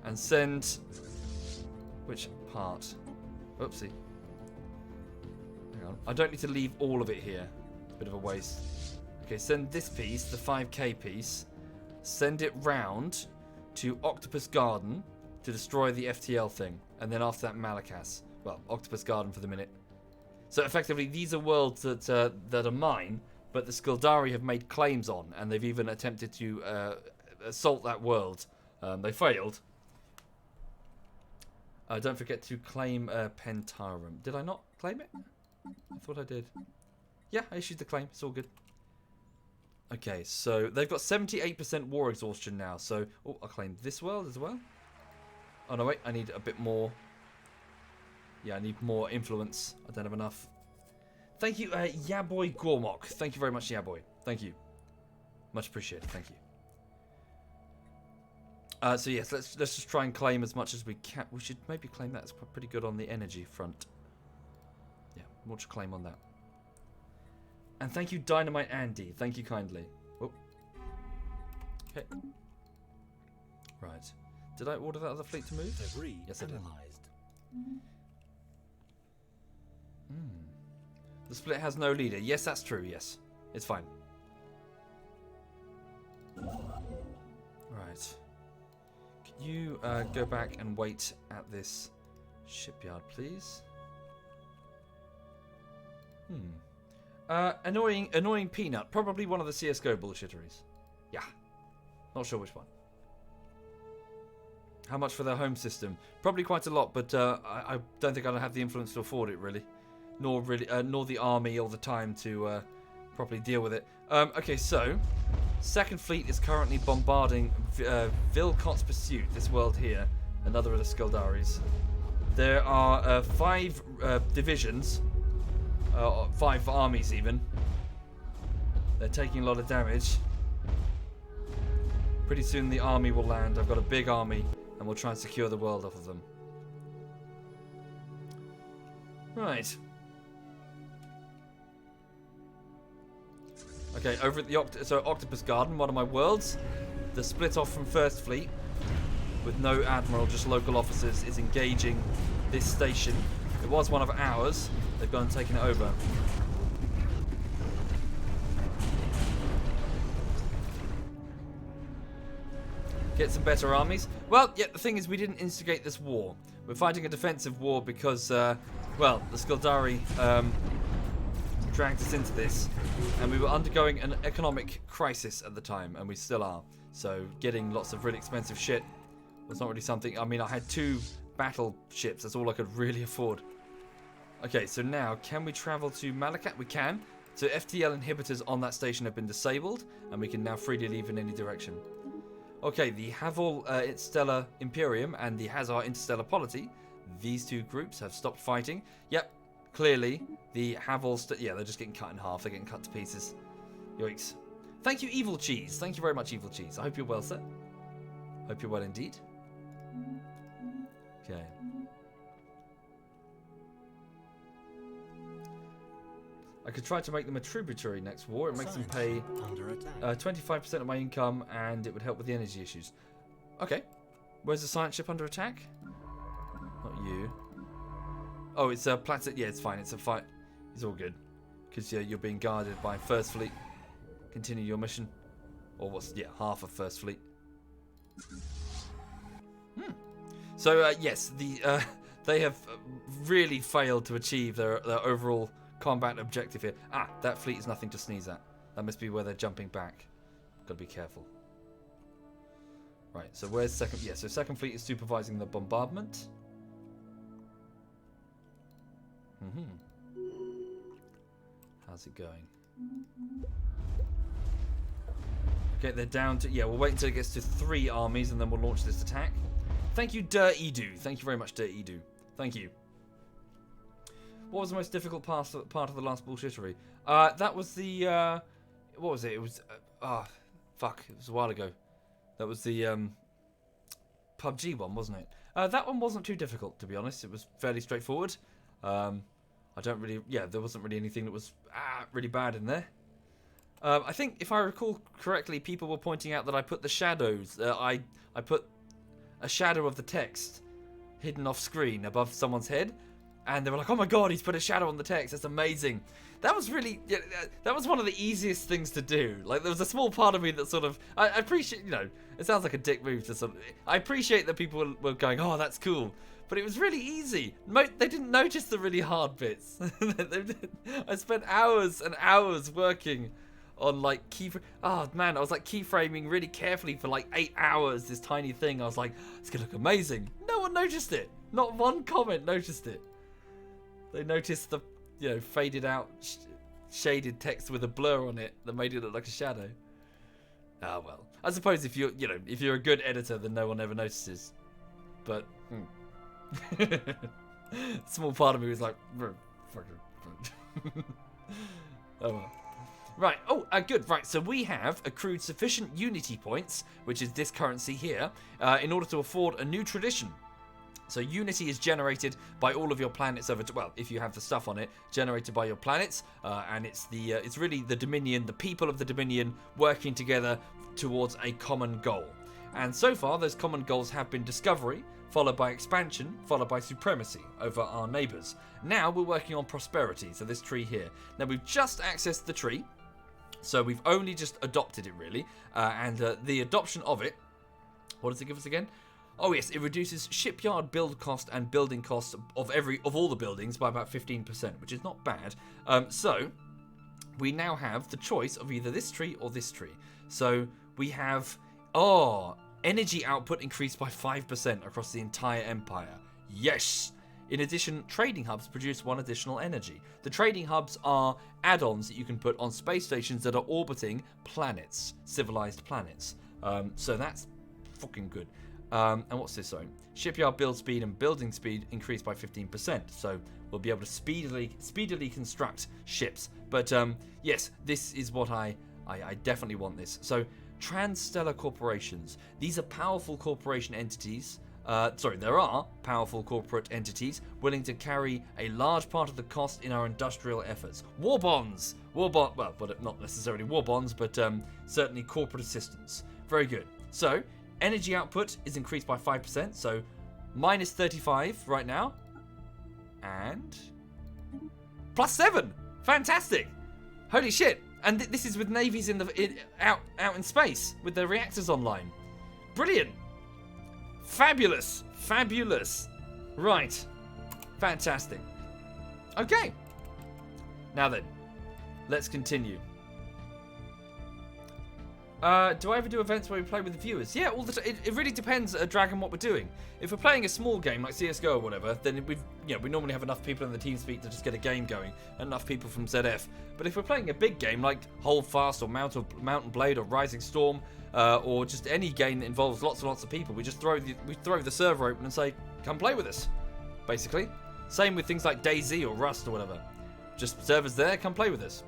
S1: And send... Which part? Oopsie. Hang on. I don't need to leave all of it here. It's a bit of a waste. Okay, send this piece, the 5k piece. Send it round to Octopus Garden to destroy the FTL thing. And then after that, Malakas. Well, Octopus Garden for the minute. So effectively, these are worlds that are mine, but the Skildari have made claims on, and they've even attempted to assault that world. They failed. Don't forget to claim Pentarum. Did I not claim it? I thought I did. Yeah, I issued the claim. It's all good. Okay, so they've got 78% war exhaustion now. So, oh, I'll claim this world as well. Oh no, wait, I need a bit more. Yeah, I need more influence. I don't have enough. Thank you, Yaboy Gormok. Thank you very much, Yaboy. Thank you. Much appreciated. Thank you. So yes, let's just try and claim as much as we can. We should maybe claim that. It's pretty good on the energy front. Yeah, we'll just claim on that. And thank you, Dynamite Andy. Thank you kindly. Oh. Okay. Right. Did I order that other fleet to move? Yes, I did. The split has no leader. Yes, that's true. Yes. It's fine. Right. Can you go back and wait at this shipyard, please? Annoying peanut. Probably one of the CSGO bullshitteries. Yeah. Not sure which one. How much for their home system? Probably quite a lot, but I don't think I'd have the influence to afford it, really. Nor the army all the time to properly deal with it. Okay, so Second Fleet is currently bombarding Vilcot's Pursuit, this world here, another of the Stellaris. There are 5 divisions, 5 armies even. They're taking a lot of damage. Pretty soon the army will land. I've got a big army, and we'll try and secure the world off of them. Right. Okay, over at the Octopus Garden, one of my worlds, the split off from First Fleet, with no admiral, just local officers, is engaging this station. It was one of ours. They've gone and taken it over. Get some better armies. Well, yeah, the thing is, we didn't instigate this war. We're fighting a defensive war because, well, the Stellaris dragged us into this, and we were undergoing an economic crisis at the time, and we still are. So getting lots of really expensive shit was not really something. I mean, I had 2 battleships. That's all I could really afford. Okay, so now, can we travel to Malakat? We can. So FTL inhibitors on that station have been disabled, and we can now freely leave in any direction. Okay, the Havel Stellar Imperium and the Hazar Interstellar Polity, these 2 groups have stopped fighting. Yep, clearly the Havel, yeah, they're just getting cut in half. They're getting cut to pieces. Yikes. Thank you, Evil Cheese. Thank you very much, Evil Cheese. I hope you're well, sir. Hope you're well indeed. Okay. I could try to make them a tributary next war. It makes them pay 25% of my income, and it would help with the energy issues. Okay. Where's the science ship under attack? Not you. Oh, it's a planet. Yeah, it's fine. It's a fight. It's all good. Because you're being guarded by First Fleet. Continue your mission. Or what's, yeah, half of First Fleet. So, yes, they have really failed to achieve their overall combat objective here. Ah, that fleet is nothing to sneeze at. That must be where they're jumping back. Gotta be careful. Right, so where's second? Yeah, so Second Fleet is supervising the bombardment. How's it going? Okay, they're down to... Yeah, we'll wait until it gets to 3 armies, and then we'll launch this attack. Thank you, Dirty Do. Thank you very much, Dirty Do. Thank you. What was the most difficult part of the last bullshittery? That was the... what was it? It was... fuck. It was a while ago. That was the PUBG one, wasn't it? That one wasn't too difficult, to be honest. It was fairly straightforward. I don't really... Yeah, there wasn't really anything that was really bad in there. I think, if I recall correctly, people were pointing out that I put the shadows... I put a shadow of the text hidden off screen above someone's head. And they were like, oh my god, he's put a shadow on the text. That's amazing. That was really... Yeah, that was one of the easiest things to do. Like, there was a small part of me that sort of... I appreciate... You know, it sounds like a dick move to sort of... I appreciate that people were going, oh, that's cool. But it was really easy. They didn't notice the really hard bits. I spent hours and hours working on, like, oh, man, I was, like, keyframing really carefully for, like, 8 hours, this tiny thing. I was like, it's going to look amazing. No one noticed it. Not one comment noticed it. They noticed the, you know, faded out, shaded text with a blur on it that made it look like a shadow. Ah, well. I suppose if you're a good editor, then no one ever notices. But, small part of me was like, oh well. Right, good, right, so we have accrued sufficient Unity points, which is this currency here, in order to afford a new tradition. So Unity is generated by all of your planets over, well, if you have the stuff on it, generated by your planets, and it's really the Dominion, the people of the Dominion working together towards a common goal. And so far, those common goals have been discovery, followed by expansion, followed by supremacy over our neighbours. Now we're working on prosperity, so this tree here. Now we've just accessed the tree, so we've only just adopted it really, and the adoption of it, what does it give us again? Oh yes, it reduces shipyard build cost and building costs of all the buildings by about 15%, which is not bad. So we now have the choice of either this tree or this tree. So we have energy output increased by 5% across the entire empire. Yes! In addition, trading hubs produce 1 additional energy. The trading hubs are add-ons that you can put on space stations that are orbiting planets, civilized planets. So that's fucking good. And what's this zone? Shipyard build speed and building speed increased by 15%. So we'll be able to speedily construct ships. But yes, this is what I definitely want this. So transstellar corporations. These are powerful corporation entities. There are powerful corporate entities willing to carry a large part of the cost in our industrial efforts. War bonds! Well, but not necessarily war bonds, but certainly corporate assistance. Very good. So, energy output is increased by 5%, so minus 35 right now. And plus 7! Fantastic! Holy shit! And this is with navies out in space, with their reactors online. Brilliant! Fabulous. Right. Fantastic. Okay. Now then, let's continue. Do I ever do events where we play with the viewers? Yeah, all the time. It really depends, Dragon, what we're doing. If we're playing a small game like CS:GO or whatever, then we normally have enough people in the TeamSpeak to just get a game going, and enough people from ZF. But if we're playing a big game like Hold Fast or Mountain Blade or Rising Storm, or just any game that involves lots and lots of people, we just throw the server open and say, come play with us, basically. Same with things like DayZ or Rust or whatever. Just servers there, come play with us.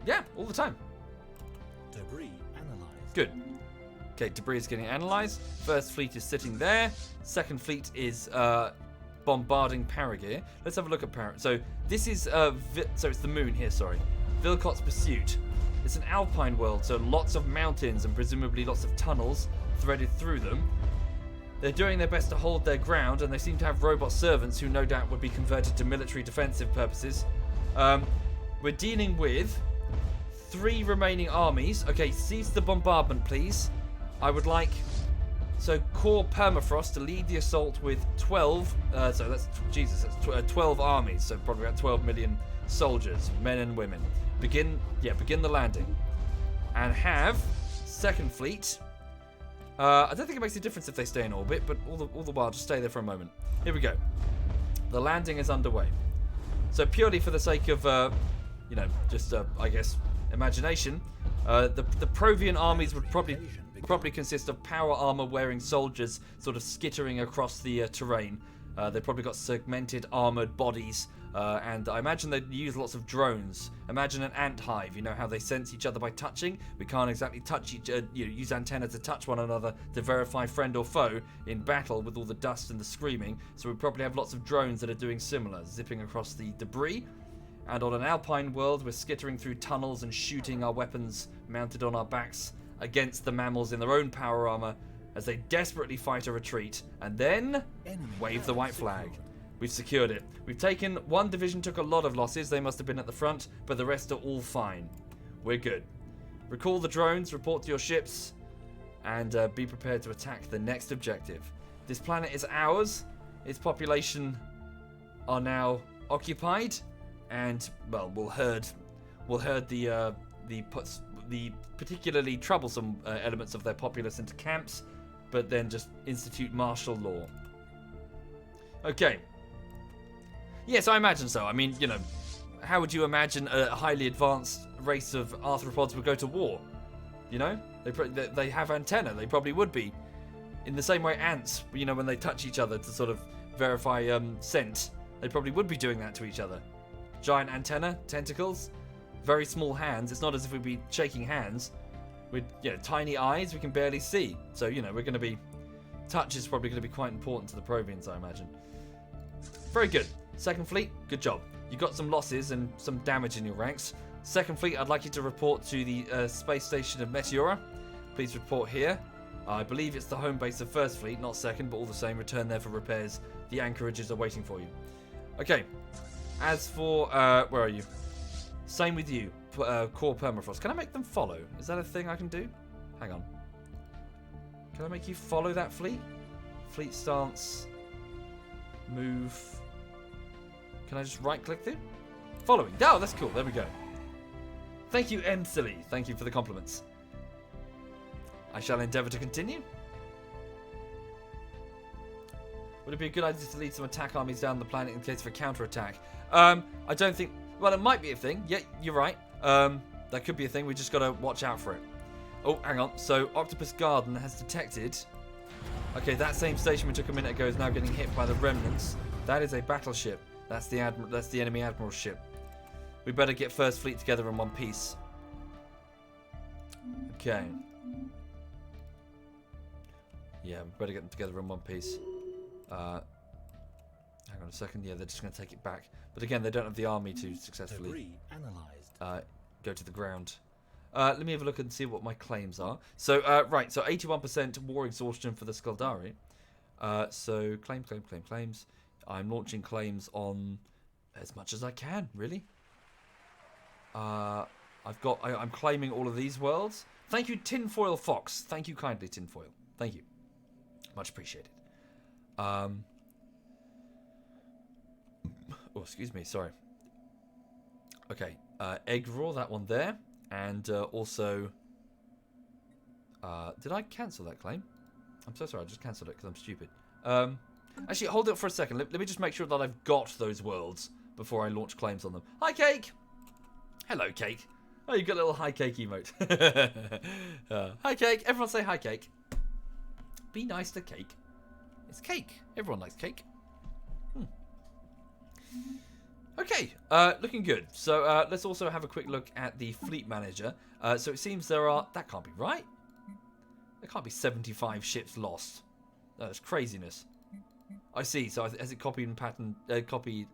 S1: Yeah, all the time.
S2: Debris analyzed.
S1: Good. Okay, debris is getting analysed. First fleet is sitting there. Second fleet is bombarding Paragir. Let's have a look at Paragir. So this is so it's the moon here. Sorry, Vilcot's Pursuit. It's an alpine world, so lots of mountains and presumably lots of tunnels threaded through them. They're doing their best to hold their ground, and they seem to have robot servants who no doubt would be converted to military defensive purposes. We're dealing with 3 remaining armies. Okay, cease the bombardment, please. I would like Core Permafrost to lead the assault with 12. So that's 12 armies. So probably about 12 million soldiers, men and women. Begin the landing, and have second fleet. I don't think it makes a difference if they stay in orbit, but all the while, just stay there for a moment. Here we go. The landing is underway. So purely for the sake of, I guess, imagination, the Provian armies would probably consist of power armor wearing soldiers sort of skittering across the terrain. They've probably got segmented armored bodies, and I imagine they'd use lots of drones. Imagine an ant hive. You know how they sense each other by touching? We can't exactly use antenna to touch one another to verify friend or foe in battle with all the dust and the screaming. So we probably have lots of drones that are doing similar, zipping across the debris. And on an alpine world, we're skittering through tunnels and shooting our weapons mounted on our backs against the mammals in their own power armor as they desperately fight a retreat, and then wave the white flag. We've secured it. We've taken one division, took a lot of losses. They must have been at the front, but the rest are all fine. We're good. Recall the drones, report to your ships, and be prepared to attack the next objective. This planet is ours. Its population are now occupied, and well, we'll herd the particularly troublesome elements of their populace into camps, but then just institute martial law. Okay. Yes, I imagine so. I mean, how would you imagine a highly advanced race of arthropods would go to war? They have antenna. They probably would be. In the same way ants, when they touch each other to sort of verify scent, they probably would be doing that to each other. Giant antenna, tentacles, very small hands. It's not as if we'd be shaking hands. With tiny eyes we can barely see. So, we're going to be... Touch is probably going to be quite important to the Provians, I imagine. Very good. Second Fleet, good job. You got some losses and some damage in your ranks. Second Fleet, I'd like you to report to the space station of Meteora. Please report here. I believe it's the home base of First Fleet, not Second, but all the same, return there for repairs. The anchorages are waiting for you. Okay. As for, where are you? Same with you. Core permafrost. Can I make them follow? Is that a thing I can do? Hang on. Can I make you follow that fleet? Fleet stance. Move. Can I just right-click there? Following. Oh, that's cool. There we go. Thank you, M. Silly. Thank you for the compliments. I shall endeavour to continue. Would it be a good idea to lead some attack armies down the planet in case of a counterattack? I don't think... Well, it might be a thing. Yeah, you're right. That could be a thing. We just got to watch out for it. Oh, hang on. So, Octopus Garden has detected... Okay, that same station we took a minute ago is now getting hit by the remnants. That is a battleship. That's the enemy admiral's ship. We better get First Fleet together in one piece. Okay. Yeah, we better get them together in one piece. Hang on a second. Yeah, they're just going to take it back. But again, they don't have the army to successfully go to the ground. Let me have a look and see what my claims are. So, right, so 81% war exhaustion for the Stellaris. So, claims. I'm launching claims on as much as I can, really. I'm claiming all of these worlds. Thank you, Tinfoil Fox. Thank you kindly, Tinfoil. Thank you. Much appreciated. Oh, excuse me, sorry. Okay, Egg Raw, that one there. And also... did I cancel that claim? I'm so sorry, I just cancelled it because I'm stupid. Actually, hold it for a second. Let me just make sure that I've got those worlds before I launch claims on them. Hi, Cake! Hello, Cake. Oh, you got a little hi, Cake emote. Hi, Cake. Everyone say hi, Cake. Be nice to Cake. It's Cake. Everyone likes Cake. Okay, looking good. So let's also have a quick look at the fleet manager. So it seems there are... That can't be right. There can't be 75 ships lost. That's craziness. I see. So has it copied and patterned... copied...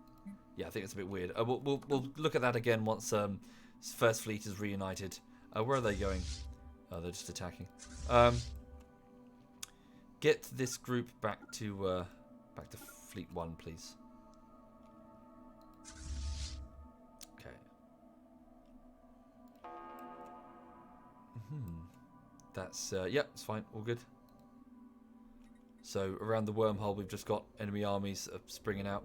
S1: Yeah, I think it's a bit weird. We'll look at that again once First Fleet is reunited. Where are they going? Oh, they're just attacking. Get this group back to Fleet 1, please. Okay. That's yeah, it's fine. All good. So around the wormhole, we've just got enemy armies springing out.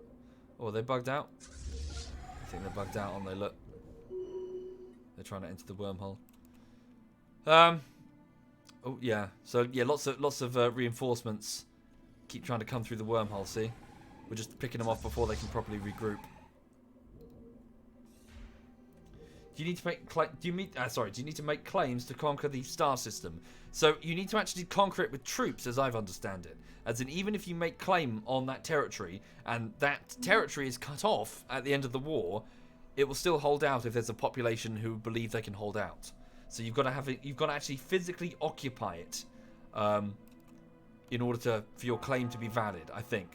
S1: Oh, are they bugged out? I think they're bugged out, aren't they? Look. They're trying to enter the wormhole. Oh, yeah. So, yeah, lots of reinforcements keep trying to come through the wormhole, see? We're just picking them off before they can properly regroup. Do you need to make do you need to make claims to conquer the star system? So you need to actually conquer it with troops, as I've understand it. As in, even if you make claim on that territory and that territory is cut off at the end of the war, it will still hold out if there's a population who believe they can hold out. So you've got to actually physically occupy it in order for your claim to be valid, I think.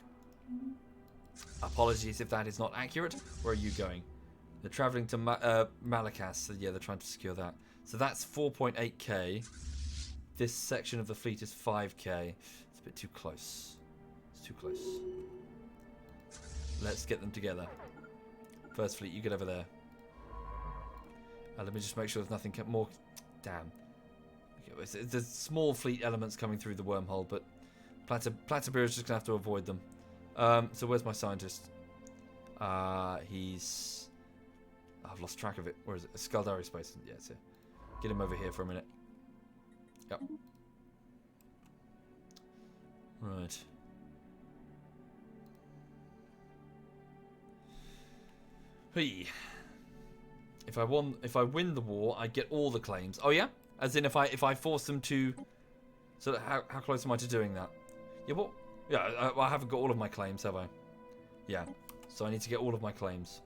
S1: Apologies if that is not accurate. Where are you going? They're travelling to Malakas, so yeah, they're trying to secure that. So that's 4.8k. This section of the fleet is 5k. It's a bit too close. It's too close. Let's get them together. First Fleet, you get over there. Let me just make sure there's nothing more... Damn. Okay, there's small fleet elements coming through the wormhole, but Platybeer is just going to have to avoid them. So where's my scientist? He's... I've lost track of it. Where is it? Stellaris space. Yeah, it's here. Get him over here for a minute. Yep. Right. Hey. If I win the war, I get all the claims. Oh yeah? As in if I force them to... So how close am I to doing that? Yeah, what? Yeah, I haven't got all of my claims, have I? Yeah. So I need to get all of my claims.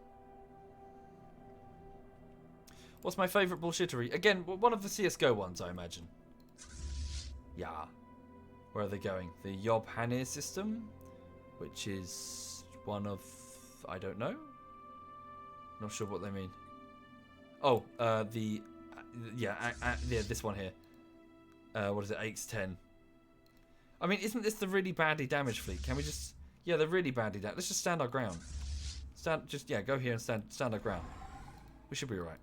S1: What's my favourite bullshittery? Again, one of the CSGO ones, I imagine. Yeah. Where are they going? The Yob Hanir system? Which is one of... I don't know. Not sure what they mean. Oh, yeah, this one here. What is it? AX10. I mean, isn't this the really badly damaged fleet? Can we just... Yeah, they're really badly damaged. Let's just stand our ground. Go here and stand our ground. We should be alright.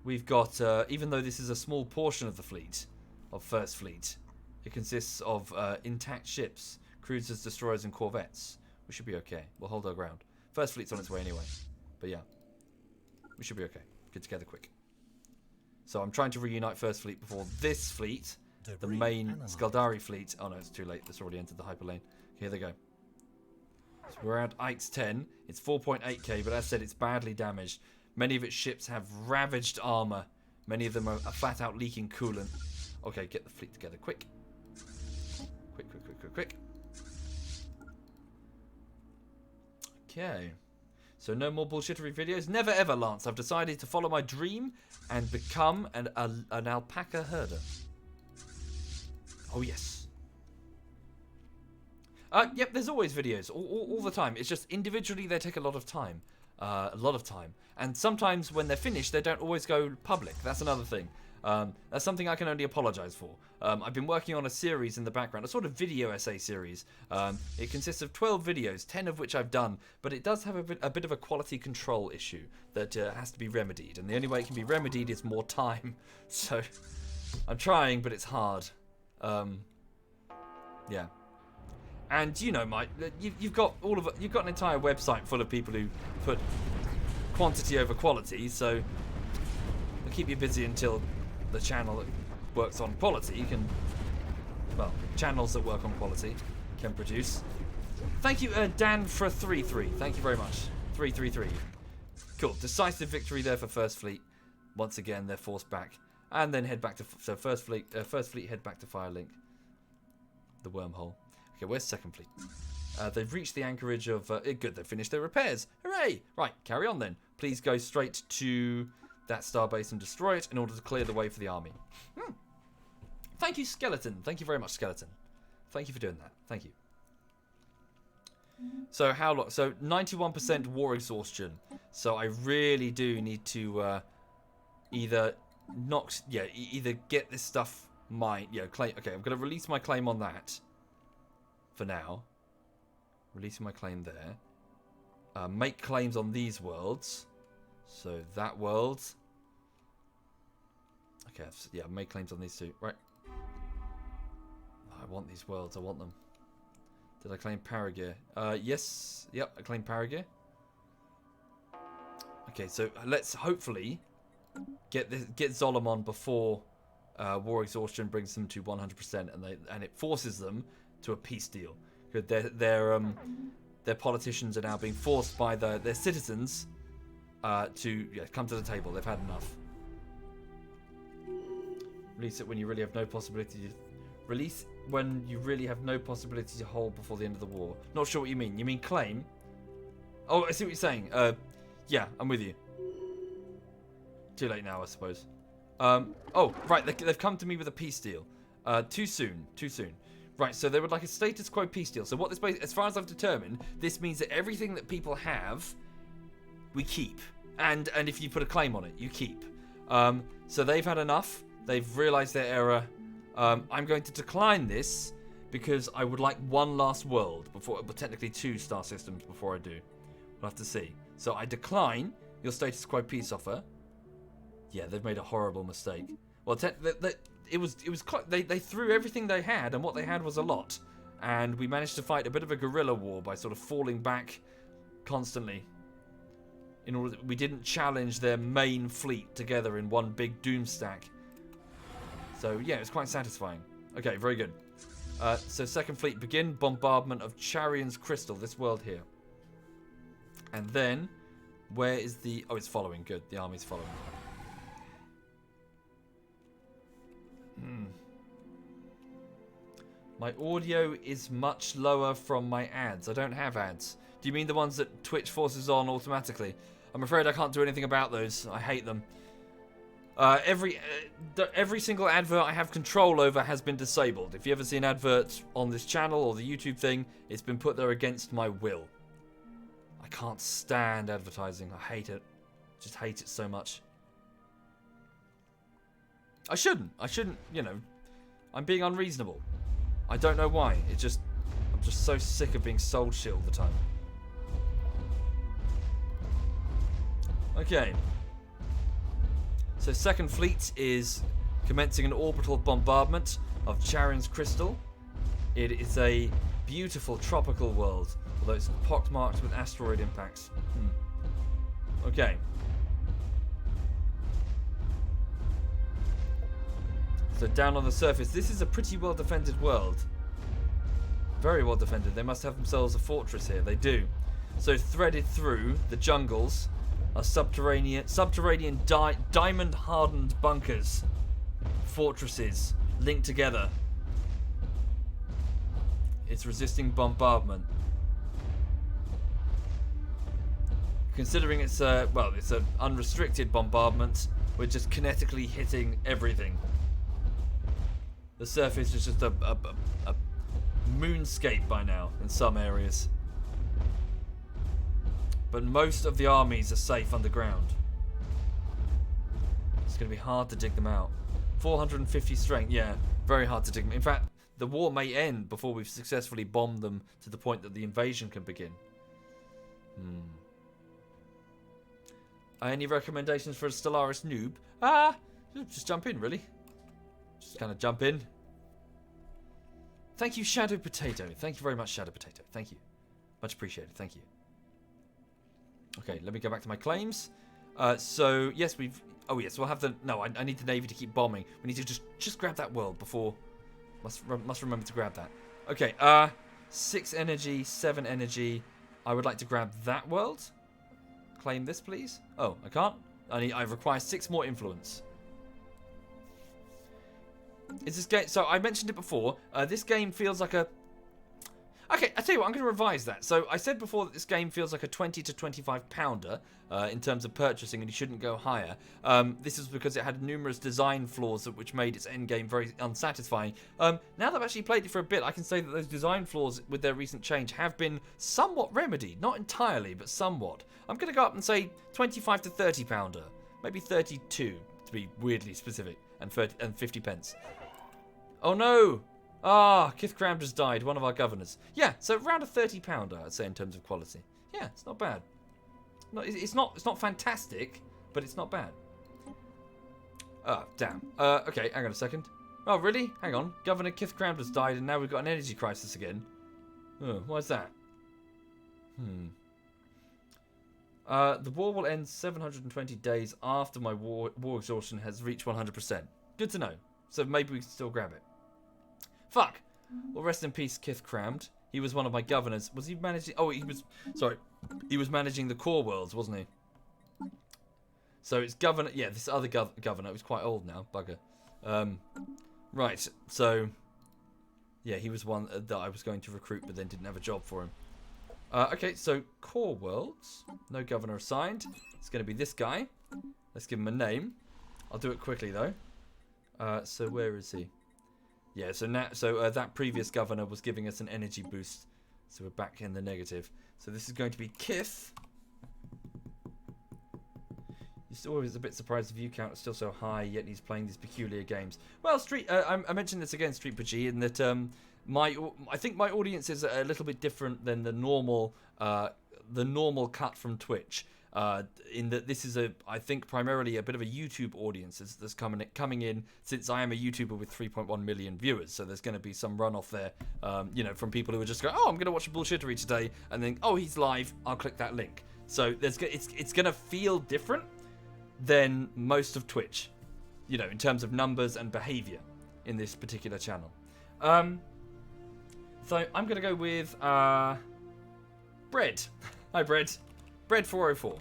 S1: We've got, even though this is a small portion of the fleet, of First Fleet, it consists of intact ships, cruisers, destroyers, and corvettes. We should be okay. We'll hold our ground. First Fleet's on its way anyway. But yeah, we should be okay. Get together quick. So I'm trying to reunite First Fleet before this fleet, the main Stellaris fleet. Oh no, it's too late. It's already entered the hyperlane. Here they go. So we're around Ike's 10. It's 4.8k, but as I said, it's badly damaged. Many of its ships have ravaged armor. Many of them are flat out leaking coolant. Okay, get the fleet together quick. Quick. Okay. So no more bullshittery videos. Never ever, Lance. I've decided to follow my dream and become an alpaca herder. Oh, yes. Yep, there's always videos. All the time. It's just individually they take a lot of time. And sometimes when they're finished, they don't always go public. That's another thing. That's something I can only apologize for. I've been working on a series in the background, a sort of video essay series. It consists of 12 videos, 10 of which I've done, but it does have a bit of a quality control issue that has to be remedied. And the only way it can be remedied is more time. So I'm trying, but it's hard. Yeah. And you know, Mike, you've got you've got an entire website full of people who put quantity over quality, so it'll keep you busy until the channel that works on quality can, well, channels that work on quality can produce. Thank you, Dan, for 3-3. Thank you very much. 3-3-3. Cool. Decisive victory there for First Fleet. Once again, they're forced back, and then head back to First Fleet head back to Firelink, the wormhole. Okay, where's Second Fleet? They've reached the anchorage of... good, they've finished their repairs. Hooray! Right, carry on then. Please go straight to that starbase and destroy it in order to clear the way for the army. Thank you, Skeleton. Thank you very much, Skeleton. Thank you for doing that. Thank you. So how long? So 91% war exhaustion. So I really do need to either get this stuff mined. Yeah, claim. Okay, I'm going to release my claim on that. For now, releasing my claim there. Make claims on these worlds. So that world. Okay, yeah, make claims on these two. Right. I want these worlds. I want them. Did I claim Paragear? Yes. Yep, I claimed Paragear. Okay, so let's hopefully get Zolomon before war exhaustion brings them to 100%, and it forces them to a peace deal. Their politicians are now being forced by their citizens to come to the table. They've had enough. Release it when you really have no possibility to... Release when you really have no possibility to hold before the end of the war. Not sure what you mean. You mean claim? Oh, I see what you're saying. Yeah, I'm with you. Too late now, I suppose. Oh, right. They've come to me with a peace deal. Too soon. Right, so they would like a status quo peace deal. So what this, as far as I've determined, this means that everything that people have, we keep. And if you put a claim on it, you keep. So they've had enough. They've realised their error. I'm going to decline this because I would like one last world before, but technically 2 star systems before I do. We'll have to see. So I decline your status quo peace offer. Yeah, they've made a horrible mistake. Well, they threw everything they had, and what they had was a lot. And we managed to fight a bit of a guerrilla war by sort of falling back constantly. In order we didn't challenge their main fleet together in one big doom stack. So yeah, it's quite satisfying. Okay, very good. So Second Fleet, begin bombardment of Charion's Crystal, this world here. And then, where is the... Oh, it's following. Good, the army's following. My audio is much lower from my ads. I don't have ads. Do you mean the ones that Twitch forces on automatically? I'm afraid I can't do anything about those. I hate them. Every single advert I have control over has been disabled. If you ever see an advert on this channel or the YouTube thing, it's been put there against my will. I can't stand advertising. I hate it. Just hate it so much. I shouldn't, you know. I'm being unreasonable. I don't know why. I'm just so sick of being sold shit all the time. Okay. So Second Fleet is commencing an orbital bombardment of Charon's Crystal. It is a beautiful tropical world, although it's pockmarked with asteroid impacts. Okay. So down on the surface, this is a pretty well defended world. Very well defended. They must have themselves a fortress here. They do. So threaded through the jungles are subterranean diamond-hardened bunkers, fortresses linked together. It's resisting bombardment. Considering it's it's an unrestricted bombardment, we're just kinetically hitting everything. The surface is just a moonscape by now in some areas. But most of the armies are safe underground. It's going to be hard to dig them out. 450 strength, yeah, very hard to dig them. In fact, the war may end before we've successfully bombed them to the point that the invasion can begin. Any recommendations for a Stellaris noob? Just jump in, really. Just kind of jump in. Thank you, Shadow Potato. Thank you very much, Shadow Potato. Thank you. Much appreciated. Thank you. Okay, let me go back to my claims. So, yes, we've... Oh, yes, we'll have the... No, I need the Navy to keep bombing. We need to just grab that world before... Must remember to grab that. Okay, 6 energy, 7 energy. I would like to grab that world. Claim this, please. Oh, I can't. I require 6 more influence. Is this game... So, I mentioned it before. This game feels like a... Okay, I tell you what, I'm going to revise that. So, I said before that this game feels like a 20 to 25 pounder in terms of purchasing, and you shouldn't go higher. This is because it had numerous design flaws which made its endgame very unsatisfying. Now that I've actually played it for a bit, I can say that those design flaws with their recent change have been somewhat remedied. Not entirely, but somewhat. I'm going to go up and say 25 to 30 pounder. Maybe 32, to be weirdly specific, and 50 pence. Oh no! Kith Cram just died, one of our governors. Yeah, so around a 30 pounder, I'd say, in terms of quality. Yeah, it's not bad. No, it's not fantastic, but it's not bad. Oh, damn. Okay, hang on a second. Oh, really? Hang on. Governor Kith Cram just died, and now we've got an energy crisis again. Oh, why is that? The war will end 720 days after my war exhaustion has reached 100%. Good to know. So maybe we can still grab it. Fuck. Well, rest in peace, Kith Crammed. He was one of my governors. Was he managing... Oh, he was... Sorry. He was managing the core worlds, wasn't he? So it's governor... Yeah, this other governor. He's quite old now. Bugger. Right. So... Yeah, he was one that I was going to recruit, but then didn't have a job for him. Okay, so core worlds. No governor assigned. It's going to be this guy. Let's give him a name. I'll do it quickly, though. So where is he? Yeah, so now, that previous governor was giving us an energy boost, so we're back in the negative. So this is going to be Kith. He's always a bit surprised the view count is still so high, yet he's playing these peculiar games. Well, I mentioned this again, Street G, in that I think my audience is a little bit different than the normal cut from Twitch. In that this is I think primarily a bit of a YouTube audience that's coming in, since I am a YouTuber with 3.1 million viewers. So there's going to be some runoff there, from people who are just going, oh, I'm going to watch a bullshittery today, and then, oh, he's live, I'll click that link. So it's going to feel different than most of Twitch, in terms of numbers and behavior in this particular channel. So I'm going to go with Bread. Hi, Bread. Bread 404.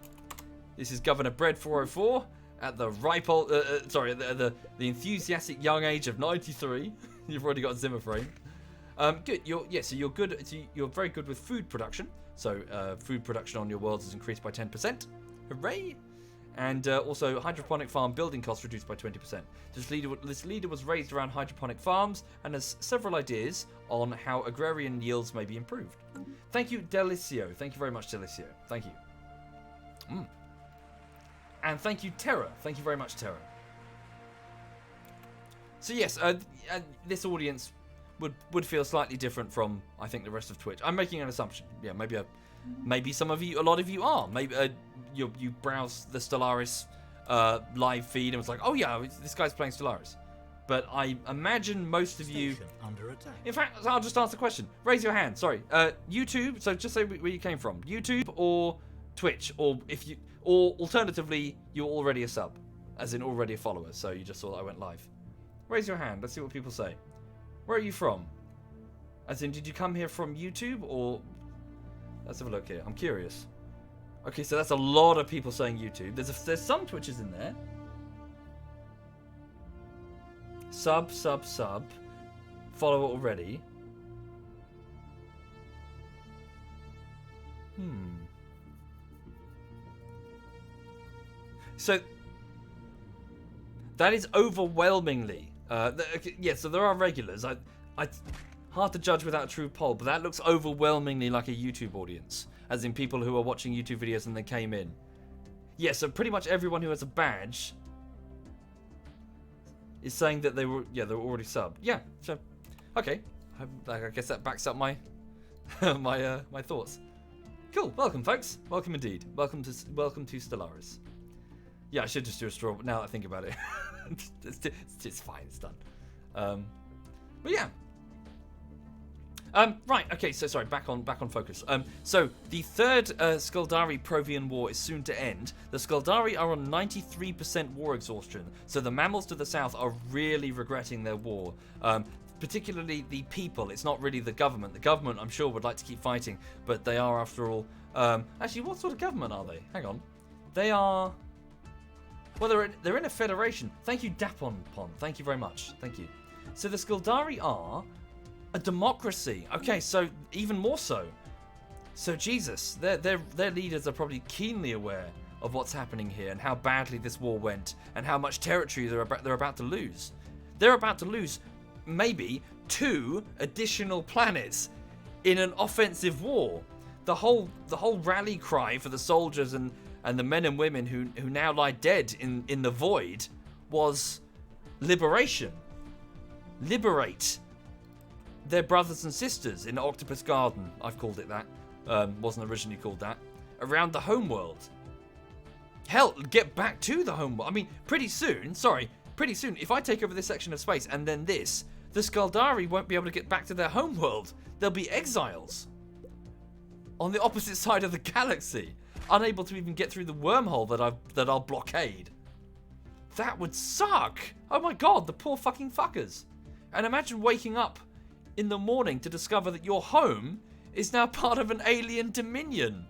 S1: This is Governor Bread 404 at the ripe old, the enthusiastic young age of 93. You've already got a Zimmer frame. Good. So you're good. You're very good with food production. So food production on your worlds has increased by 10%. Hooray! And also hydroponic farm building costs reduced by 20%. This leader was raised around hydroponic farms and has several ideas on how agrarian yields may be improved. Thank you, Delicio. Thank you very much, Delicio. Thank you. And thank you, Terra. Thank you very much, Terra. So yes, this audience would feel slightly different from, I think, the rest of Twitch. I'm making an assumption. Yeah, maybe some of you, a lot of you are. Maybe you browse the Stellaris live feed and was like, oh yeah, this guy's playing Stellaris. But I imagine most of you...
S2: Under attack.
S1: In fact, I'll just ask the question. Raise your hand. Sorry. YouTube. So just say where you came from. YouTube or Twitch, or alternatively, you're already a sub, as in already a follower. So you just saw that I went live. Raise your hand. Let's see what people say. Where are you from? As in, did you come here from YouTube or... Let's have a look here. I'm curious. Okay, so that's a lot of people saying YouTube. There's some Twitches in there. Sub. Follower already. So that is overwhelmingly. Yeah, so there are regulars. I hard to judge without a true poll, but that looks overwhelmingly like a YouTube audience, as in people who are watching YouTube videos and they came in. Yeah, so pretty much everyone who has a badge is saying that they were already sub. Yeah, so okay. I guess that backs up my my thoughts. Cool. Welcome, folks. Welcome indeed. Welcome to Stellaris. Yeah, I should just do a straw, but now that I think about it, it's fine. It's done. But yeah. Right. Okay. So sorry. Back on focus. So the third Skuldari Provian War is soon to end. The Skuldari are on 93% war exhaustion. So the mammals to the south are really regretting their war. Particularly the people. It's not really the government. The government, I'm sure, would like to keep fighting, but they are, after all. Actually, what sort of government are they? Hang on. They are. Well, they're in a federation. Thank you, Dapon Pon. Thank you very much. Thank you. So the Skuldari are a democracy. Okay, so even more so. So Jesus, their leaders are probably keenly aware of what's happening here and how badly this war went and how much territory they're about to lose. They're about to lose maybe 2 additional planets in an offensive war. The whole rally cry for the soldiers and the men and women who now lie dead in the void was liberation. Liberate their brothers and sisters in Octopus Garden. I've called it that. Wasn't originally called that. Around the homeworld. Hell, get back to the homeworld. I mean, pretty soon, if I take over this section of space and then this, the Skuldari won't be able to get back to their homeworld. They'll be exiles. On the opposite side of the galaxy. Unable to even get through the wormhole that I'll blockade. That would suck. Oh my god, the poor fucking fuckers. And imagine waking up in the morning to discover that your home is now part of an alien dominion.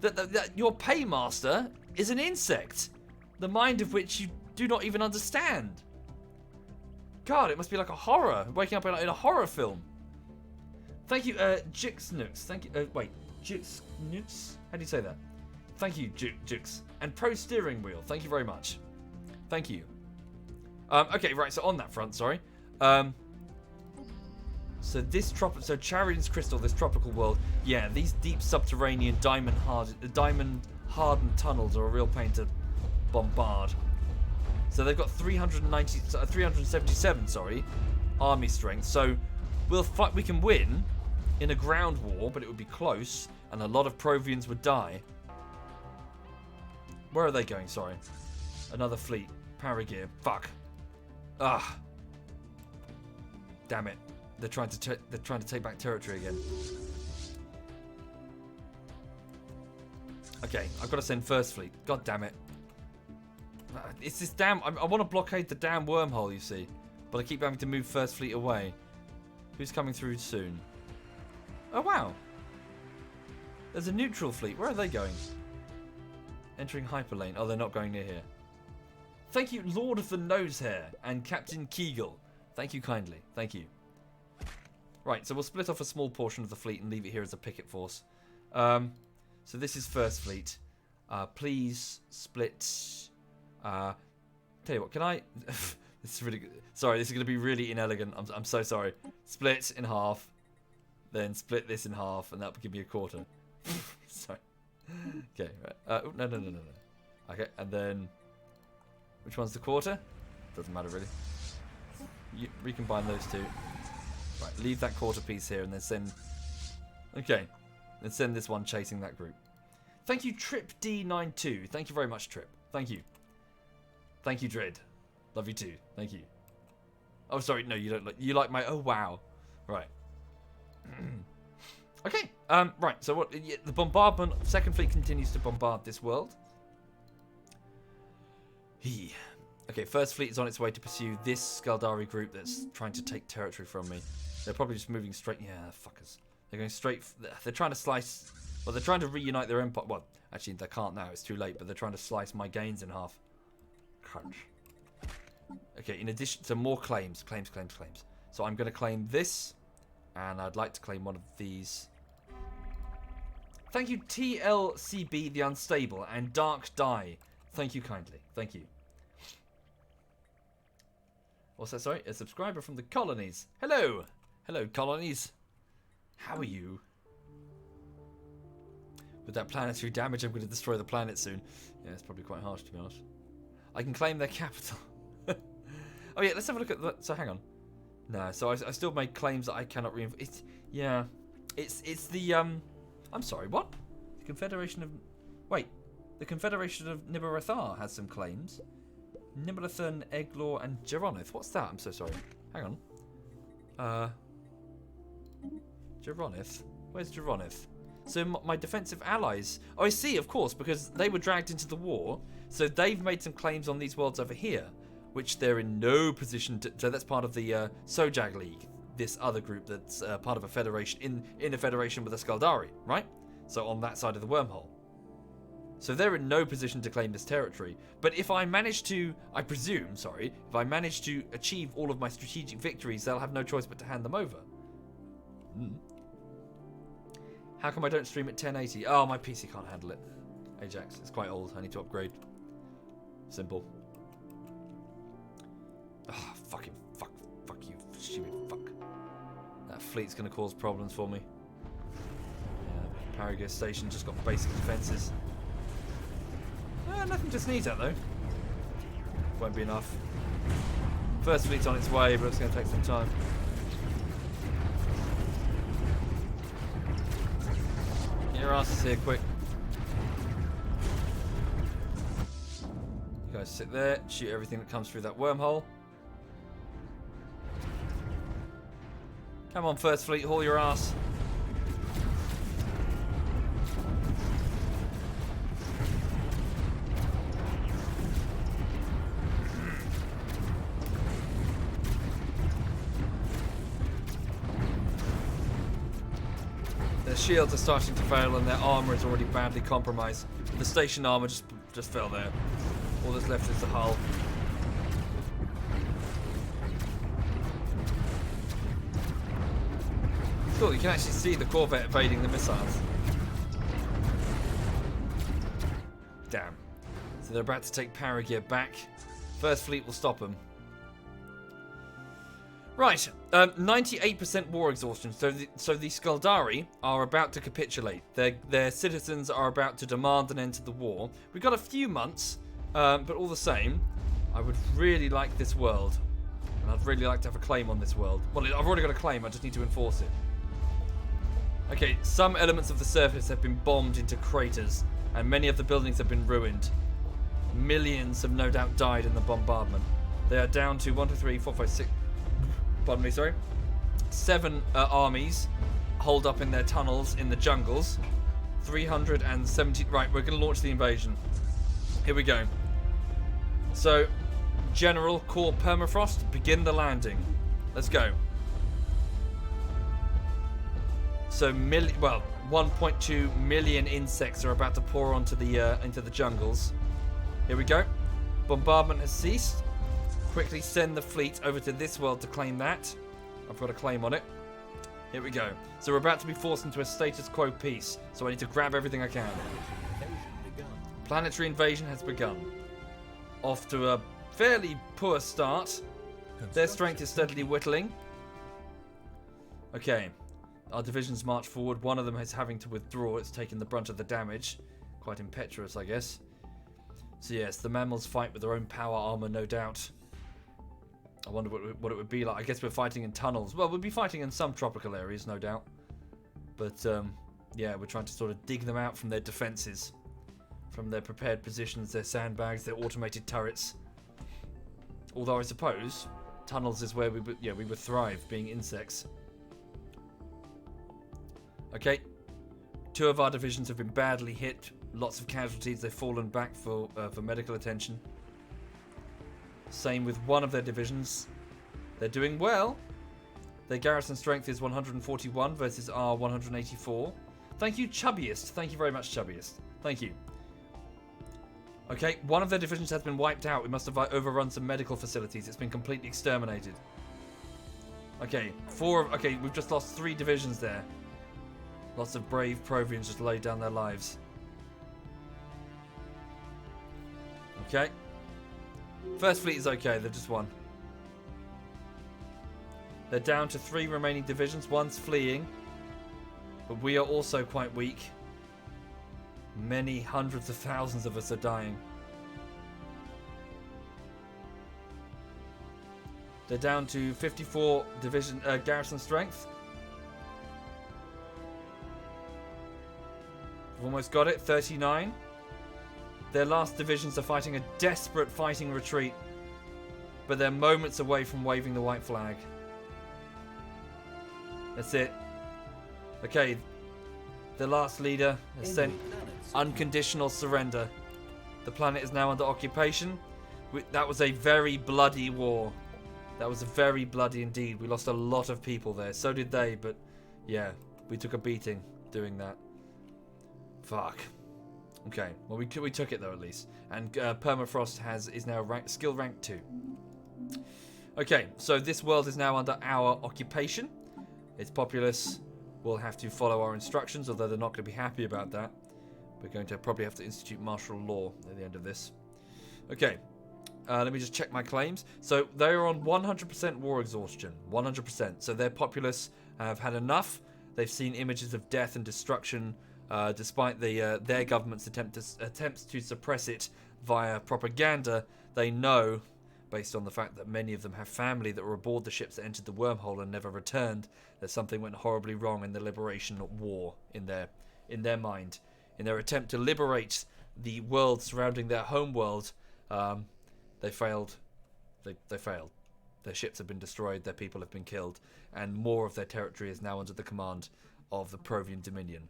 S1: That your paymaster is an insect, the mind of which you do not even understand. God, it must be like a horror, waking up in a horror film. Thank you, Jixnux. Thank you. Wait, Jixnux? How do you say that? Thank you, Jix. And Pro Steering Wheel. Thank you very much. Thank you. Okay, right. So on that front, sorry. So Charian's Crystal, this tropical world. Yeah, these deep subterranean diamond hardened tunnels are a real pain to bombard. So they've got 377, army strength. So we'll fight. We can win in a ground war, but it would be close, and a lot of Provians would die. Where are they going? Sorry, another fleet. Paragear. Fuck. Ah. Damn it. They're trying to take back territory again. Okay, I've got to send first fleet. God damn it. It's this damn... I want to blockade the damn wormhole, you see. But I keep having to move first fleet away. Who's coming through soon? Oh, wow. There's a neutral fleet. Where are they going? Entering hyperlane. Oh, they're not going near here. Thank you, Lord of the Nosehair and Captain Kegel. Thank you kindly. Thank you. Right, so we'll split off a small portion of the fleet and leave it here as a picket force. So this is first fleet. Please split... tell you what, can I... this is really good. Sorry, this is going to be really inelegant. I'm so sorry. Split in half. Then split this in half, and that will give me a quarter. Sorry. Okay, right. Oh, no. Okay, and then... Which one's the quarter? Doesn't matter, really. recombine those two. Right, leave that quarter piece here and then send... Okay, then send this one chasing that group. Thank you, Trip D92. Thank you very much, Trip. Thank you. Thank you, Dread. Love you too. Thank you. Oh, sorry, no, you don't like... You like my... Oh, wow. Right. Okay, right, so what... The bombardment... Second Fleet continues to bombard this world. Okay, First Fleet is on its way to pursue this Skaldari group that's trying to take territory from me. They're probably just moving straight... Yeah, fuckers. They're going straight... They're trying to slice... Well, they're trying to reunite their empire... Well, actually, they can't now. It's too late. But they're trying to slice my gains in half. Crunch. Okay, in addition to more claims. Claims. So I'm going to claim this. And I'd like to claim one of these. Thank you, TLCB the Unstable and Dark Dye. Thank you kindly. Thank you. What's that? Sorry, a subscriber from the colonies. Hello. Hello, colonies. How are you? With that planetary damage, I'm going to destroy the planet soon. Yeah, it's probably quite harsh, to be honest. I can claim their capital. Oh, yeah, let's have a look at that. So, hang on. No, so I still make claims that I cannot reinforce. Yeah. It's the, I'm sorry, what? The Confederation of... Wait. The Confederation of Nibarathar has some claims. Nibarathar, Eglor, and Geronith. What's that? I'm so sorry. Hang on. Geronith? Where's Geronith? So my defensive allies... Oh, I see, of course, because they were dragged into the war. So they've made some claims on these worlds over here, which they're in no position to... So that's part of the Sojag League, this other group that's part of a federation, in a federation with the Skaldari, right? So on that side of the wormhole. So they're in no position to claim this territory. But if I manage to, I presume, sorry, if I manage to achieve all of my strategic victories, they'll have no choice but to hand them over. How come I don't stream at 1080? Oh, my PC can't handle it. Ajax, it's quite old. I need to upgrade. Simple. Ah, fuck you, stupid fuck. That fleet's gonna cause problems for me. Yeah, Parago Station just got basic defences. Nothing to sneeze at though. Won't be enough. First Fleet's on its way, but it's going to take some time. Get your asses here quick. You guys sit there, shoot everything that comes through that wormhole. Come on, First Fleet, haul your ass. Their shields are starting to fail and their armour is already badly compromised. The station armour just fell there. All that's left is the hull. Cool, you can actually see the Corvette evading the missiles. Damn. So they're about to take Paragear back. First Fleet will stop them. Right, 98% war exhaustion. So the Skaldari are about to capitulate. Their citizens are about to demand an end to the war. We've got a few months, but all the same, I would really like this world. And I'd really like to have a claim on this world. Well, I've already got a claim, I just need to enforce it. Okay, some elements of the surface have been bombed into craters, and many of the buildings have been ruined. Millions have no doubt died in the bombardment. They are down to 1, 2, 3, 4, 5, 6... Pardon me, sorry. 7 armies holed up in their tunnels in the jungles. 370... Right, we're going to launch the invasion. Here we go. So, General Core Permafrost, begin the landing. Let's go. So, 1.2 million insects are about to pour onto the into the jungles. Here we go. Bombardment has ceased. Quickly send the fleet over to this world to claim that. I've got a claim on it. Here we go. So we're about to be forced into a status quo peace. So I need to grab everything I can. Planetary invasion has begun. Off to a fairly poor start. Their strength is steadily whittling. Okay. Our divisions march forward. One of them is having to withdraw. It's taken the brunt of the damage. Quite impetuous, I guess. So yes, the mammals fight with their own power armor, no doubt. I wonder what it would be like. I guess we're fighting in tunnels. Well, we'll be fighting in some tropical areas, no doubt. But, yeah, we're trying to sort of dig them out from their defences. From their prepared positions, their sandbags, their automated turrets. Although I suppose tunnels is where we would thrive, being insects. Okay. 2 of our divisions have been badly hit. Lots of casualties. They've fallen back for medical attention. Same with 1 of their divisions. They're doing well. Their garrison strength is 141 versus our 184. Thank you, Chubbiest. Thank you very much, Chubbiest. Thank you. Okay, 1 of their divisions has been wiped out. We must have overrun some medical facilities. It's been completely exterminated. Okay, we've just lost 3 divisions there. Lots of brave Provians just laid down their lives. Okay. First fleet is okay, they've just won. They're down to 3 remaining divisions. 1's fleeing. But we are also quite weak. Many hundreds of thousands of us are dying. They're down to 54 division garrison strength. We've almost got it. 39. Their last divisions are fighting a desperate fighting retreat. But they're moments away from waving the white flag. That's it. Okay. The last leader has sent unconditional surrender. The planet is now under occupation. That was a very bloody war. That was very bloody indeed. We lost a lot of people there. So did they, but yeah, we took a beating doing that. Fuck. Okay, well we took it though at least. And Permafrost is now skill rank 2. Okay, so this world is now under our occupation. Its populace will have to follow our instructions, although they're not going to be happy about that. We're going to probably have to institute martial law at the end of this. Okay, let me just check my claims. So they're on 100% war exhaustion, 100%. So their populace have had enough. They've seen images of death and destruction, despite their government's attempts to suppress it via propaganda. They know, based on the fact that many of them have family that were aboard the ships that entered the wormhole and never returned, that something went horribly wrong in the liberation war in their mind. In their attempt to liberate the world surrounding their home world, they failed. They failed. Their ships have been destroyed, their people have been killed, and more of their territory is now under the command of the Provian Dominion.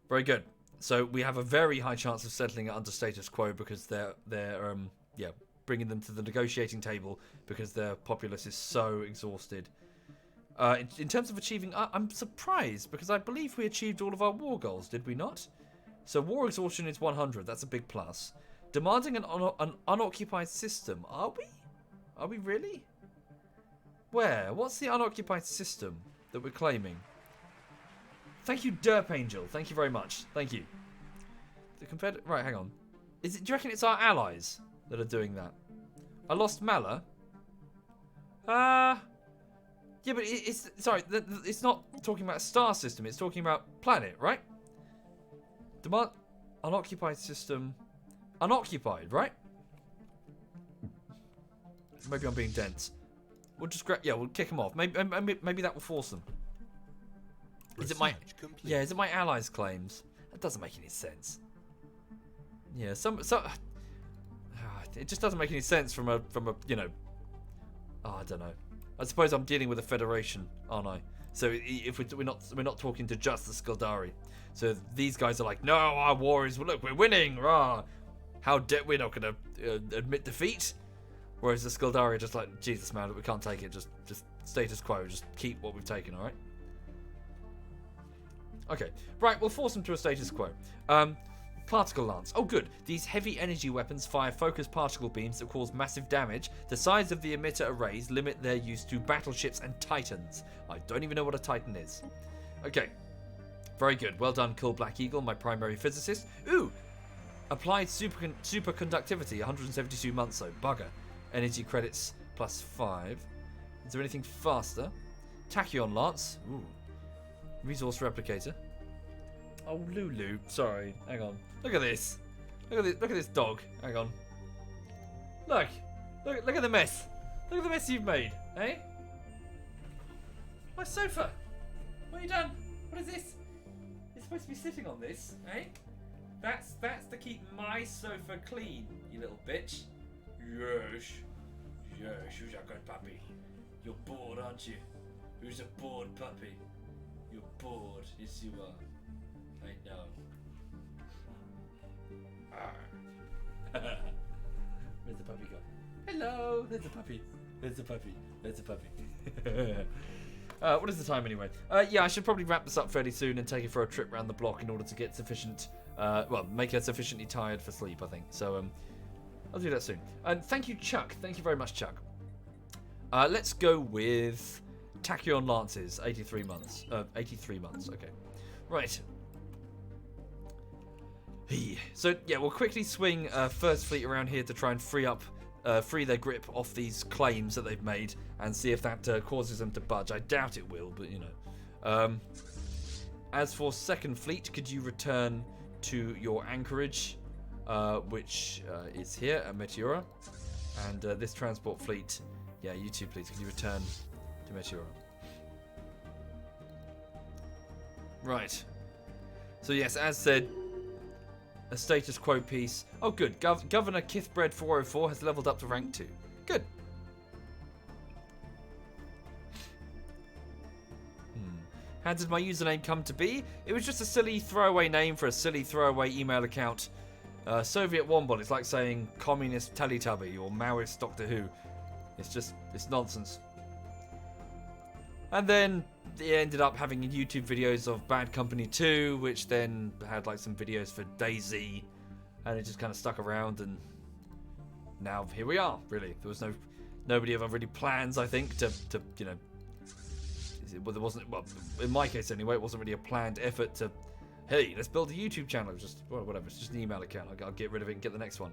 S1: Very good. So we have a very high chance of settling it under status quo because they're bringing them to the negotiating table because their populace is so exhausted. In terms of achieving, I'm surprised because I believe we achieved all of our war goals, did we not? So war exhaustion is 100. That's a big plus. Demanding an unoccupied system. Are we? Are we really? Where? What's the unoccupied system that we're claiming? Thank you, Derp Angel. Thank you very much. Thank you. Right, hang on. Do you reckon it's our allies that are doing that? I lost Mala. Yeah, but it's not talking about a star system. It's talking about planet, right? Demand unoccupied system. Unoccupied, right? Maybe I'm being dense. We'll just we'll kick them off. Maybe that will force them. Is it my allies' claims? That doesn't make any sense. Yeah, it just doesn't make any sense from a I don't know. I suppose I'm dealing with a federation, aren't I? So if we're not talking to just the Skaldari. So these guys are like, no, our warriors. Well, look, we're winning. Rah! We're not going to admit defeat. Whereas the Skaldari are just like, Jesus, man, we can't take it. Just status quo. Just keep what we've taken. All right. Okay. Right. We'll force them to a status quo. Particle Lance. Oh, good. These heavy energy weapons fire focused particle beams that cause massive damage. The size of the emitter arrays limit their use to battleships and titans. I don't even know what a titan is. Okay. Very good. Well done, Cool Black Eagle, my primary physicist. Ooh! Applied superconductivity, 172 months, so bugger. Energy credits +5. Is there anything faster? Tachyon Lance. Ooh. Resource replicator. Oh, Lulu. Sorry. Hang on. Look at this. Look at this dog. Hang on. Look at the mess. Look at the mess you've made, eh? My sofa. What have you done? What is this? It's supposed to be sitting on this, eh? That's to keep my sofa clean, you little bitch. Yes. Yes, who's a good puppy? You're bored, aren't you? Who's a bored puppy? You're bored. Yes, you are. I know. Where's the puppy gone? Hello. There's a puppy. There's a puppy. There's a puppy. What is the time anyway? Yeah, I should probably wrap this up fairly soon and take it for a trip around the block in order to get sufficient, well, make her sufficiently tired for sleep, I think. So, I'll do that soon. And thank you, Chuck. Thank you very much, Chuck. Let's go with Tachyon Lances, 83 months. 83 months, okay. Right. So, yeah, we'll quickly swing First Fleet around here to try and free their grip off these claims that they've made and see if that causes them to budge. I doubt it will, but, you know. As for Second Fleet, could you return to your anchorage, which is here at Meteora? And this transport fleet, yeah, you two, please, can you return to Meteora? Right. So, yes, as said, a status quo piece. Oh, good. Governor Kithbred 404 has leveled up to rank 2. Good. How did my username come to be? It was just a silly throwaway name for a silly throwaway email account. SovietWomble. It's like saying Communist Teletubby or Maoist Doctor Who. It's nonsense. And then it ended up having YouTube videos of Bad Company 2, which then had like some videos for DayZ, and it just kind of stuck around, and now here we are. Really, there was nobody ever really plans, I think, to you know. Well, there wasn't. Well, in my case anyway, it wasn't really a planned effort to. Hey, let's build a YouTube channel. It was just, well, whatever. It's just an email account. I'll get rid of it and get the next one.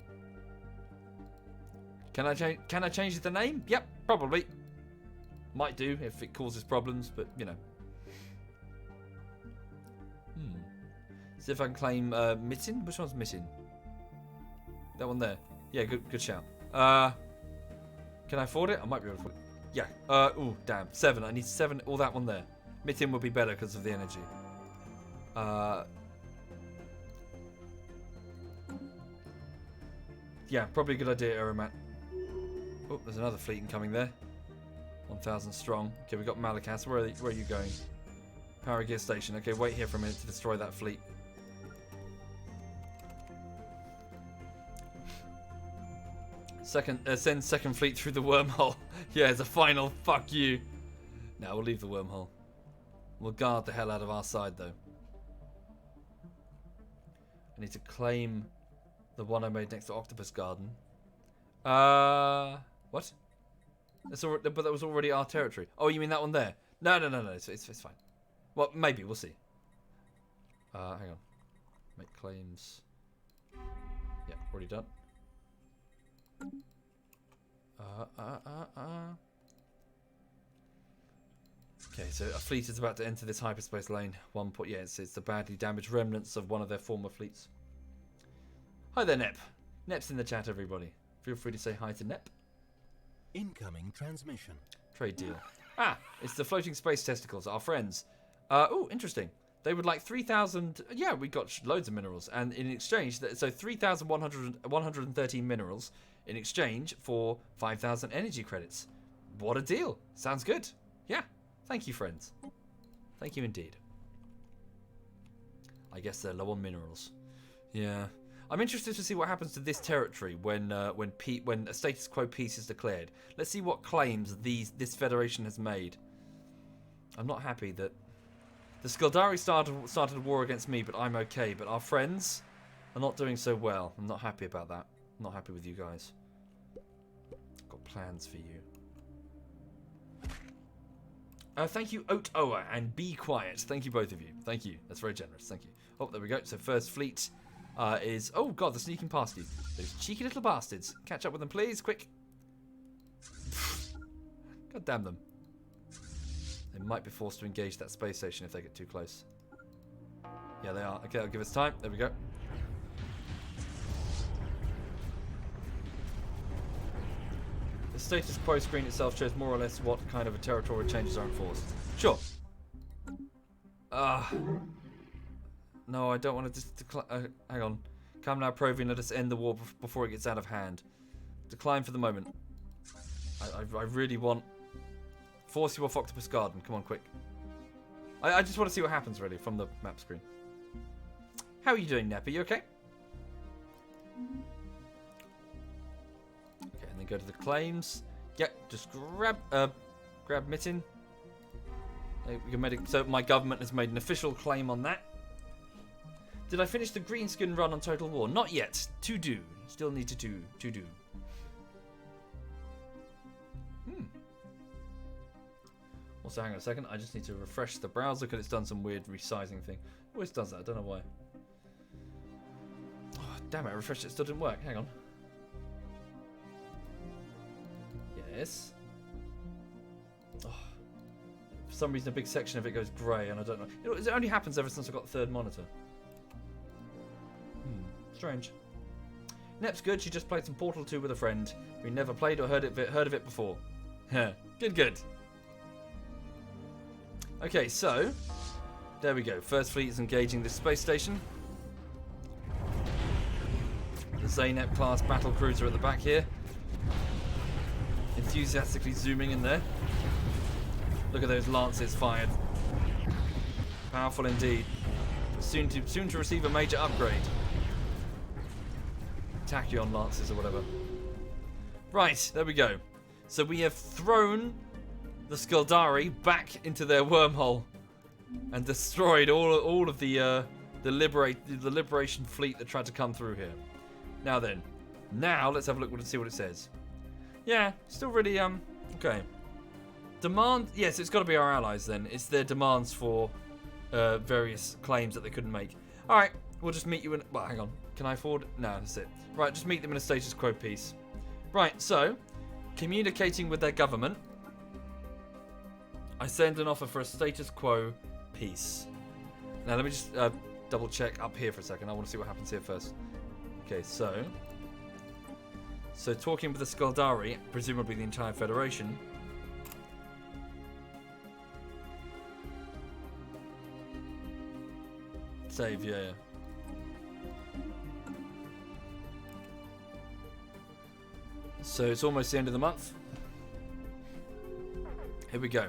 S1: Can I change the name? Yep, probably. Might do if it causes problems, but you know. See if I can claim Mitten. Which one's Mitten? That one there. Yeah, good shout. Can I afford it? I might be able to afford it. Yeah. Oh, damn. 7. I need 7. All that one there. Mitten would be better because of the energy. Yeah, probably a good idea, Aramat. Oh, there's another fleet incoming there. 1,000 strong. Okay, we got Malakas. Where are you going? Power gear station. Okay, wait here for a minute to destroy that fleet. Send second fleet through the wormhole. Yeah, it's a final fuck you. No, we'll leave the wormhole. We'll guard the hell out of our side, though. I need to claim the one I made next to Octopus Garden. What? But that was already our territory. Oh, you mean that one there? No. It's fine. Well, maybe. We'll see. Hang on. Make claims. Yeah, already done. Okay, so a fleet is about to enter this hyperspace lane. Yeah, it's the badly damaged remnants of one of their former fleets. Hi there, Nep. Nep's in the chat, everybody. Feel free to say hi to Nep.
S2: Incoming transmission.
S1: Trade deal. It's the floating space testicles, our friends. Oh, interesting. They would like 3,000. Yeah, we got loads of minerals, and in exchange, so 3,113 minerals in exchange for 5,000 energy credits. What a deal! Sounds good. Yeah. Thank you, friends. Thank you indeed. I guess they're low on minerals. Yeah. I'm interested to see what happens to this territory when a status quo peace is declared. Let's see what claims this federation has made. I'm not happy that the Skaldari started a war against me, but I'm okay. But our friends are not doing so well. I'm not happy about that. I'm not happy with you guys. I've got plans for you. Thank you, Oat Oa, and Be Quiet. Thank you, both of you. Thank you. That's very generous. Thank you. Oh, there we go. So first fleet is... Oh, God, they're sneaking past you. Those cheeky little bastards. Catch up with them, please. Quick. God damn them. They might be forced to engage that space station if they get too close. Yeah, they are. Okay, I'll give us time. There we go. The status quo screen itself shows more or less what kind of a territorial changes are enforced. Sure. No, I don't want to just hang on. Come now, Provian, let us end the war before it gets out of hand. Decline for the moment. I really want... Force you off Octopus Garden. Come on, quick. I just want to see what happens, really, from the map screen. How are you doing, Nep? Are you okay? Okay, and then go to the claims. Yeah, just grab Mitten. So my government has made an official claim on that. Did I finish the greenskin run on Total War? Not yet. To do. Still need to do. Also, hang on a second. I just need to refresh the browser because it's done some weird resizing thing. Always does that. I don't know why. Oh, damn it. I refreshed it. Still didn't work. Hang on. Yes. Oh. For some reason, a big section of it goes grey, and I don't know. You know. It only happens ever since I got the third monitor. Strange. Nep's good. She just played some Portal 2 with a friend. We never played or heard of it before. Good. Okay, so there we go. First Fleet is engaging this space station. The Zaynep class battle cruiser at the back here, enthusiastically zooming in there. Look at those lances fired. Powerful indeed. Soon to receive a major upgrade. Tachyon lances or whatever. Right, there we go. So we have thrown the Skaldari back into their wormhole and destroyed all of the liberation fleet that tried to come through here. Now then, let's have a look and see what it says. Yeah, still really okay. Demand, yes, it's got to be our allies then. It's their demands for various claims that they couldn't make. All right, we'll just meet you in. Well, hang on. Can I afford? No, that's it. Right, just meet them in a status quo peace. Right, so communicating with their government, I send an offer for a status quo peace. Now let me just double check up here for a second. I want to see what happens here first. Okay, so talking with the Skaldari, presumably the entire Federation. Save, yeah. So it's almost the end of the month. Here we go.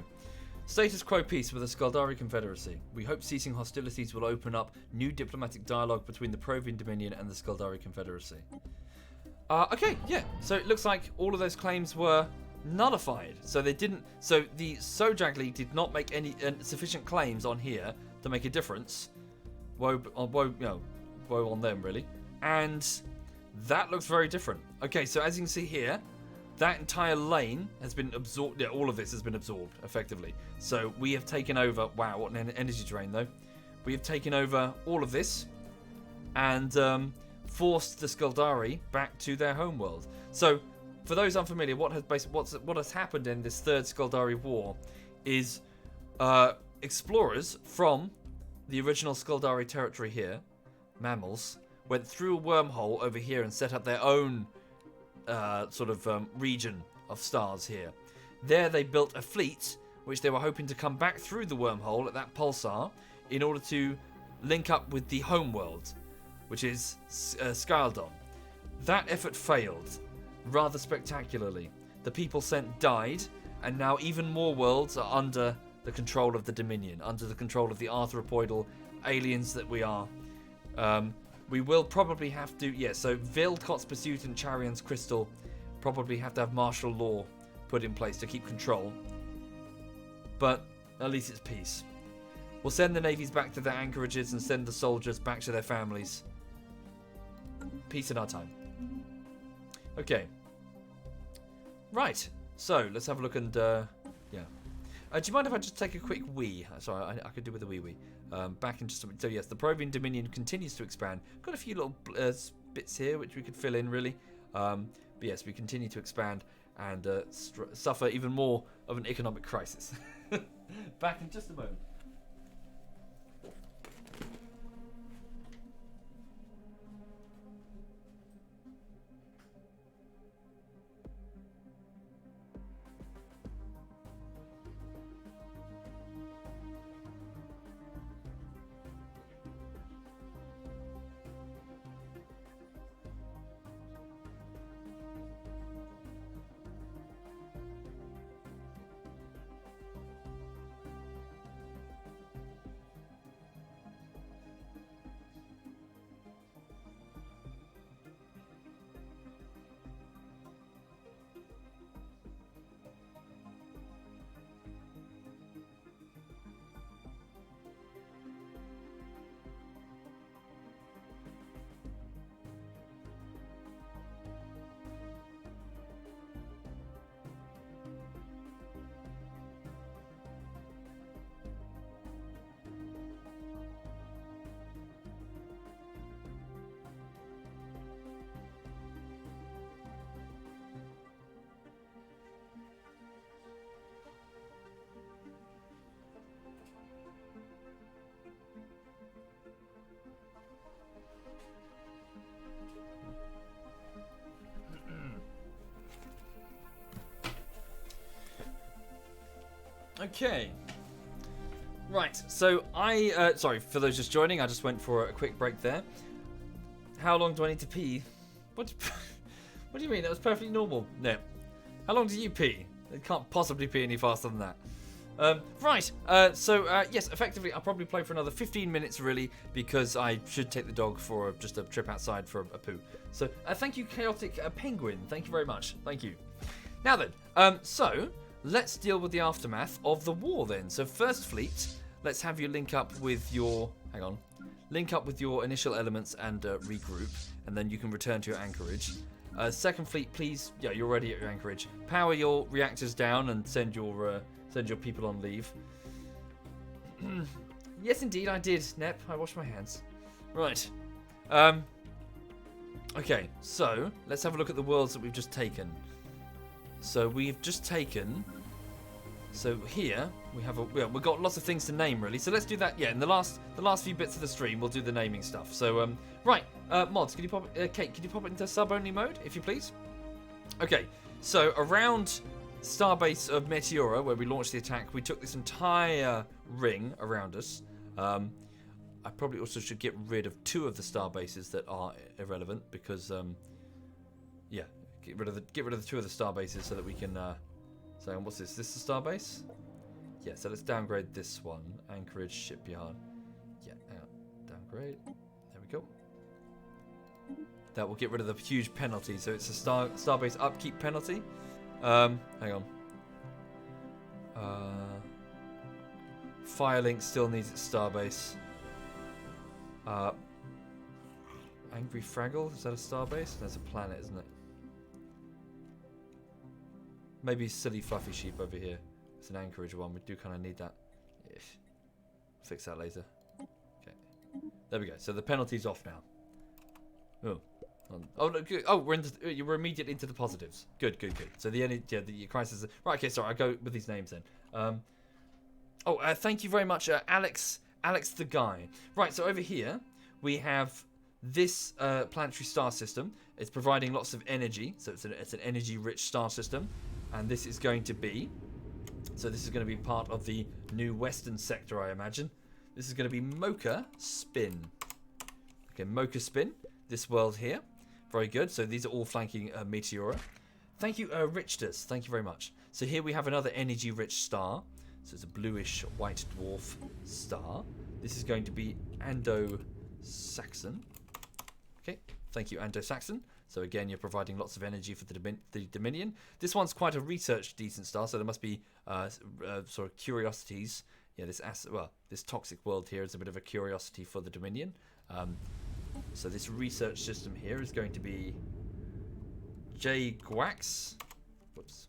S1: Status quo peace with the Skaldari Confederacy. We hope ceasing hostilities will open up new diplomatic dialogue between the Provian Dominion and the Skaldari Confederacy. Okay, yeah. So it looks like all of those claims were nullified. So they didn't. So the Sojag League did not make any sufficient claims on here to make a difference. Woe on them, really. And that looks very different. Okay, so as you can see here, that entire lane has been absorbed. Yeah, all of this has been absorbed, effectively. So we have taken over... Wow, what an energy drain, though. We have taken over all of this and forced the Skaldari back to their homeworld. So, for those unfamiliar, what has happened in this third Skaldari war is explorers from the original Skaldari territory here, mammals, went through a wormhole over here and set up their own region of stars here. There they built a fleet which they were hoping to come back through the wormhole at that pulsar in order to link up with the homeworld, which is Skaldon. That effort failed rather spectacularly. The people sent died, and now even more worlds are under the control of the Dominion, under the control of the arthropoidal aliens that we are. We will probably have to... so Vildkot's Pursuit and Charion's Crystal probably have to have martial law put in place to keep control. But at least it's peace. We'll send the navies back to their anchorages and send the soldiers back to their families. Peace in our time. Okay. Right. So, let's have a look and... do you mind if I just take a quick wee? Sorry, I could do with a wee. Back in just a minute. So yes, the Provian Dominion continues to expand. Got a few little bits here which we could fill in, really. But yes, we continue to expand and suffer even more of an economic crisis. Back in just a moment. Okay. Right, so sorry, for those just joining, I just went for a quick break there. How long do I need to pee? What do you mean? That was perfectly normal. No. How long do you pee? It can't possibly pee any faster than that. Right, yes, effectively, I'll probably play for another 15 minutes, really, because I should take the dog for just a trip outside for a poo. So, thank you, Chaotic Penguin. Thank you very much. Thank you. Now then, so, let's deal with the aftermath of the war then. So, First Fleet, let's have you link up with your... Hang on. Link up with your initial elements and regroup, and then you can return to your anchorage. Second Fleet, please... Yeah, you're already at your anchorage. Power your reactors down and send your people on leave. Yes, indeed, I did, Nep. I washed my hands. Right. Okay, so let's have a look at the worlds that we've just taken. So we've just taken... So here we have we've got lots of things to name, really. So let's do that. Yeah, in the last few bits of the stream, we'll do the naming stuff. So right, mods, can you pop it, Kate? Can you pop it into sub-only mode, if you please? Okay, so around Starbase of Meteora, where we launched the attack, we took this entire ring around us. I probably also should get rid of 2 of the starbases that are irrelevant because, yeah, get rid of the 2 of the starbases so that we can. So what's this? Is this the starbase? Yeah. So let's downgrade this one. Anchorage shipyard. Yeah. Hang on. Downgrade. There we go. That will get rid of the huge penalty. So it's a starbase upkeep penalty. Hang on. Firelink still needs its starbase. Angry Fraggle, is that a starbase? That's a planet, isn't it? Maybe Silly Fluffy Sheep over here. It's an anchorage one. We do kind of need that. Ish. Fix that later. Okay. There we go. So the penalty's off now. Oh. Oh, no, good. Oh, we're immediately into the positives. Good. So the crisis. Right. Okay. Sorry. I go with these names then. Thank you very much, Alex the guy. Right. So over here we have this planetary star system. It's providing lots of energy. So it's an energy-rich star system, and this is going to be. So this is going to be part of the new Western sector, I imagine. This is going to be Mocha Spin. Okay, Mocha Spin. This world here. Very good. So these are all flanking Meteora. Thank you, Richtus. Thank you very much. So here we have another energy-rich star. So it's a bluish white dwarf star. This is going to be Ando-Saxon. Okay, thank you, Ando-Saxon. So again, you're providing lots of energy for the Dominion. This one's quite a research decent star, so there must be sort of curiosities. Yeah, this toxic world here is a bit of a curiosity for the Dominion. So this research system here is going to be J Gwax. Whoops.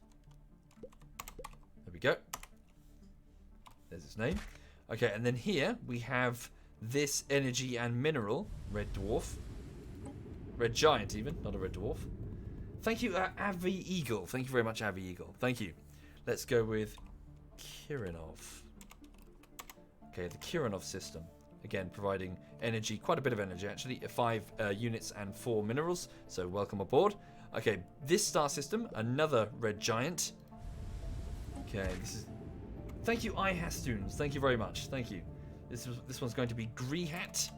S1: There we go. There's its name. Okay, and then here we have this energy and mineral red dwarf. Red giant even, not a red dwarf. Thank you, Avi Eagle. Thank you very much, Avi Eagle. Thank you. Let's go with Kirinov. Okay, the Kirinov system. Again, providing energy, quite a bit of energy actually. 5 units and 4 minerals. So welcome aboard. Okay, this star system, another red giant. Okay, this is... Thank you, iHastoons. Thank you very much. Thank you. This one's going to be Greehat.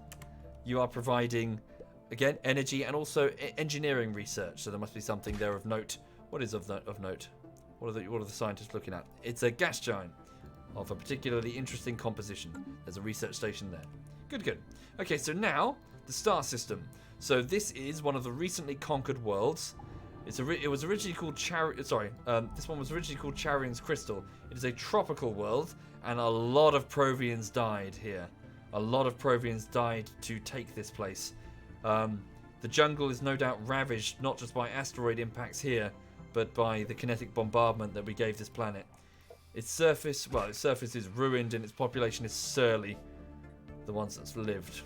S1: You are providing... Again, energy and also engineering research. So there must be something there of note. What is of note? What are the scientists looking at? It's a gas giant of a particularly interesting composition. There's a research station there. Good. Okay, so now the star system. So this is one of the recently conquered worlds. It was originally called this one was originally called Charian's Crystal. It is a tropical world, and a lot of Provians died here. A lot of Provians died to take this place. The jungle is no doubt ravaged not just by asteroid impacts here, but by the kinetic bombardment that we gave this planet. Its surface is ruined and its population is surly. The ones that's lived.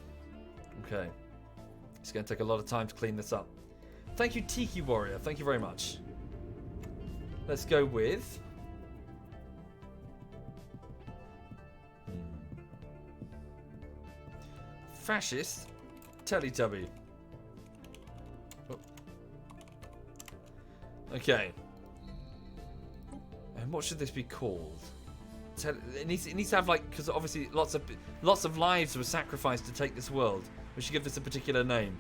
S1: Okay. It's going to take a lot of time to clean this up. Thank you, Tiki Warrior. Thank you very much. Let's go with... Fascist Teletubby. Oh. Okay. And what should this be called? It needs to have like, because obviously lots of lives were sacrificed to take this world. We should give this a particular name.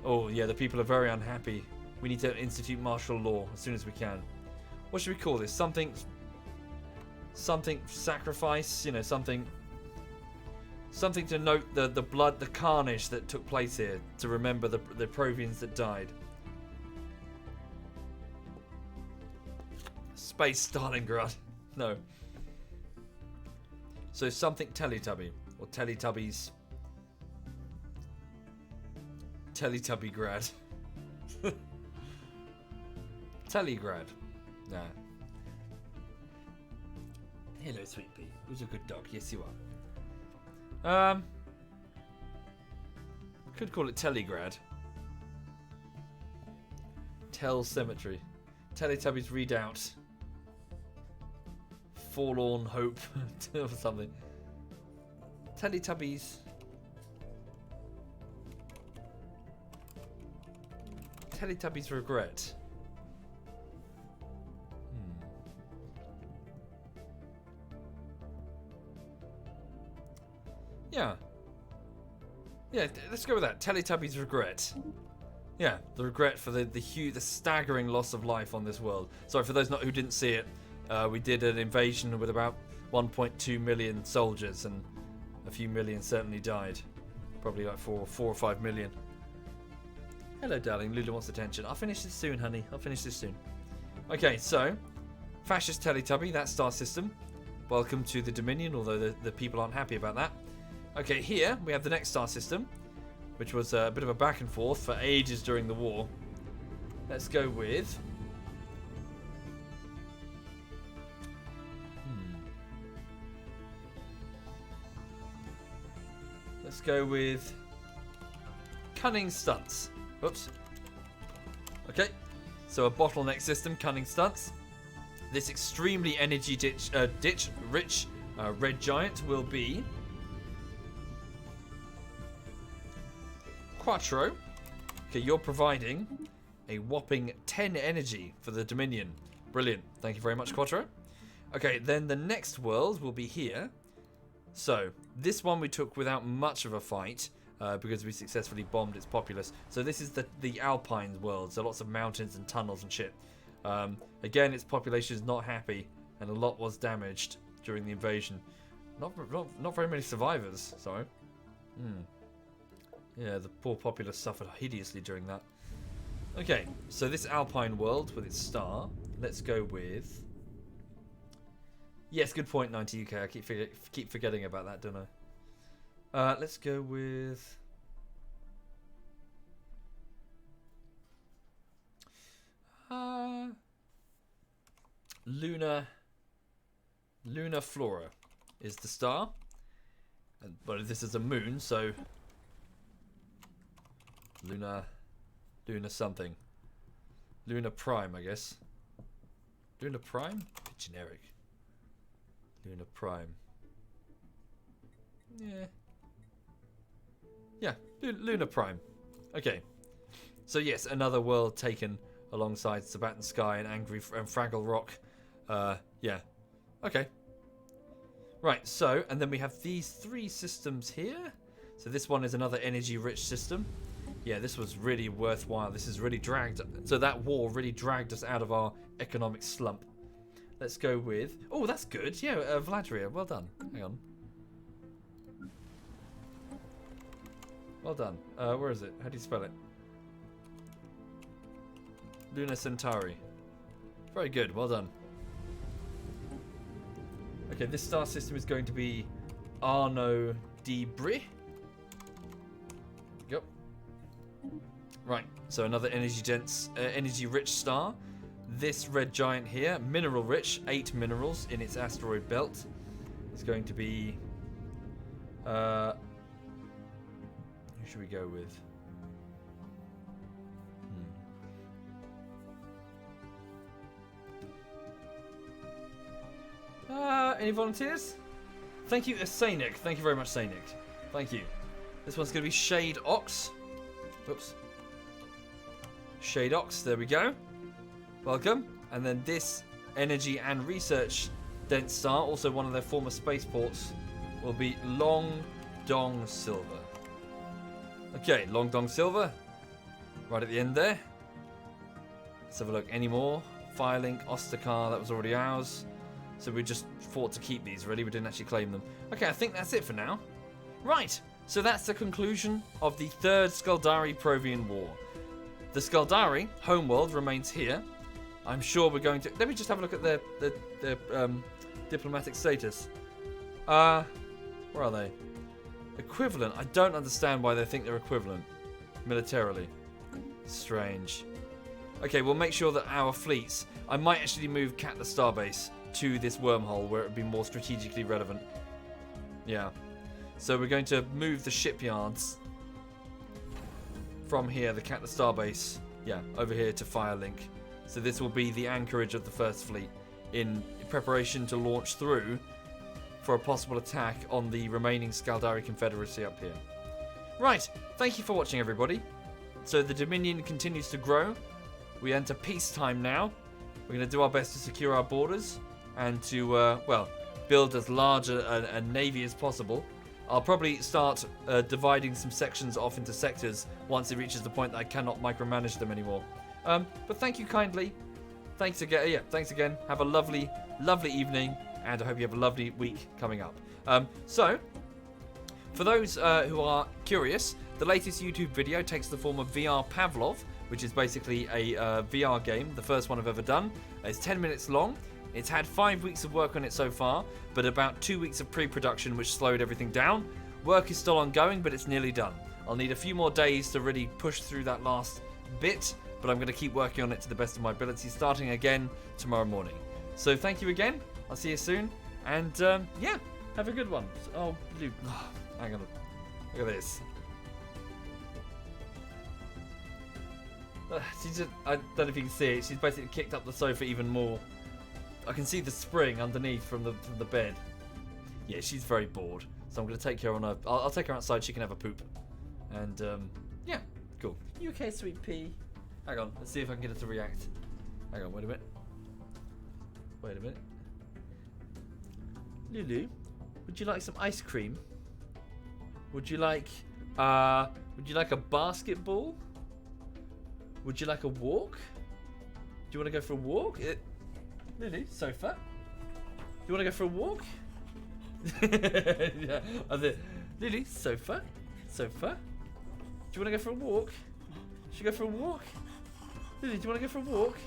S1: Oh yeah, the people are very unhappy. We need to institute martial law as soon as we can. What should we call this? Something sacrifice. You know, something to note the blood, the carnage that took place here, to remember the Provians that died. Space Stalingrad. No. So something Teletubby. Or Teletubbies. Teletubbygrad. Telegrad. Nah. Hello, sweet pea. Who's a good dog? Yes, you are. Could call it Telegrad. Tell Cemetery. Teletubbies Redoubt. Forlorn Hope or something. Teletubbies. Teletubbies Regret. Yeah. Yeah, let's go with that. Teletubbies Regret. Yeah, the regret for the staggering loss of life on this world. Sorry for those who didn't see it. We did an invasion with about 1.2 million soldiers, and a few million certainly died. Probably like 4 or 5 million. Hello, darling. Lulu wants attention. I'll finish this soon, honey. I'll finish this soon. Okay, so Fascist Teletubby, that star system. Welcome to the Dominion, although the people aren't happy about that. Okay, here we have the next star system, which was a bit of a back and forth for ages during the war. Let's go with... Let's go with Cunning Stunts. Oops. Okay, so a bottleneck system, Cunning Stunts. This extremely energy rich red giant will be Quattro. Okay, you're providing a whopping 10 energy for the Dominion. Brilliant. Thank you very much, Quattro. Okay, then the next world will be here. So, this one we took without much of a fight, because we successfully bombed its populace. So this is the Alpine world, so lots of mountains and tunnels and shit. Again, its population is not happy, and a lot was damaged during the invasion. Not very many survivors, sorry. Yeah, the poor populace suffered hideously during that. Okay, so this Alpine world with its star, let's go with... Yes, good point, 90UK. I keep forgetting about that, don't I? Let's go with... Luna Flora is the star. But this is a moon, so... Luna something. Luna Prime, I guess. Luna Prime? Bit generic. Luna Prime. Yeah, Luna Prime. Okay. So yes, another world taken alongside Sabaton Sky and Fraggle Rock. Yeah. Okay. Right, so, and then we have these 3 systems here. So this one is another energy-rich system. Yeah, this was really worthwhile. This has really dragged... So that war really dragged us out of our economic slump. Let's go with... Oh, that's good. Yeah, Vladria. Well done. Hang on. Well done. Where is it? How do you spell it? Luna Centauri. Very good. Well done. Okay, this star system is going to be Arnaud de Brie. Yep. Right. So another energy-dense, energy-rich star. This red giant here, mineral rich, 8 minerals in its asteroid belt. It's going to be... who should we go with? Any volunteers? Thank you, Sainik. Thank you very much, Sainik. Thank you. This one's going to be Shade Ox. Oops. Shade Ox, there we go. Welcome. And then this energy and research dense star, also one of their former spaceports, will be Long Dong Silver. Okay, Long Dong Silver. Right at the end there. Let's have a look. Any more? Firelink, Ostakar, that was already ours. So we just fought to keep these, really. We didn't actually claim them. Okay, I think that's it for now. Right, so that's the conclusion of the third Skaldari-Provian War. The Skaldari homeworld remains here. I'm sure we're going to... Let me just have a look at their diplomatic status. Where are they? Equivalent. I don't understand why they think they're equivalent militarily. Strange. Okay, we'll make sure that our fleets... I might actually move Cat the Starbase to this wormhole where it would be more strategically relevant. Yeah. So we're going to move the shipyards from here, the Cat the Starbase, yeah, over here to Firelink. So this will be the anchorage of the First Fleet in preparation to launch through for a possible attack on the remaining Skaldari Confederacy up here. Right, thank you for watching, everybody. So the Dominion continues to grow. We enter peacetime now. We're going to do our best to secure our borders and to, well, build as large a navy as possible. I'll probably start dividing some sections off into sectors once it reaches the point that I cannot micromanage them anymore. But thank you kindly. Thanks again. Yeah, thanks again. Have a lovely, lovely evening, and I hope you have a lovely week coming up. So, for those who are curious, the latest YouTube video takes the form of VR Pavlov, which is basically a VR game, the first one I've ever done. It's 10 minutes long. It's had 5 weeks of work on it so far, but about 2 weeks of pre-production, which slowed everything down. Work is still ongoing, but it's nearly done. I'll need a few more days to really push through that last bit, but I'm going to keep working on it to the best of my ability, starting again tomorrow morning. So thank you again. I'll see you soon, and yeah, have a good one. Oh, Luke. Oh, hang on. Look at this. She's just, I don't know if you can see it, she's basically kicked up the sofa even more. I can see the spring underneath from the bed. Yeah, she's very bored, so I'm going to take her on a... I'll take her outside, she can have a poop. And, yeah, cool. You okay, sweet pea? Hang on, let's see if I can get her to react. Hang on, wait a minute. Wait a minute. Lulu, would you like some ice cream? Would you like a basketball? Would you like a walk? Do you want to go for a walk? Lily, sofa. Do you want to go for a walk? Yeah, Lily, sofa. Sofa. Do you want to go for a walk? Should we go for a walk? Lily, do you want to go for a walk?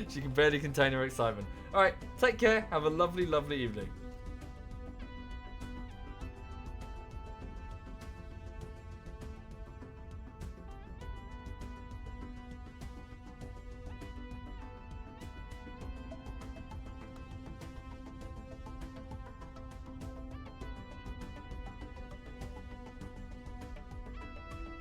S1: She can barely contain her excitement. Alright, take care. Have a lovely, lovely evening.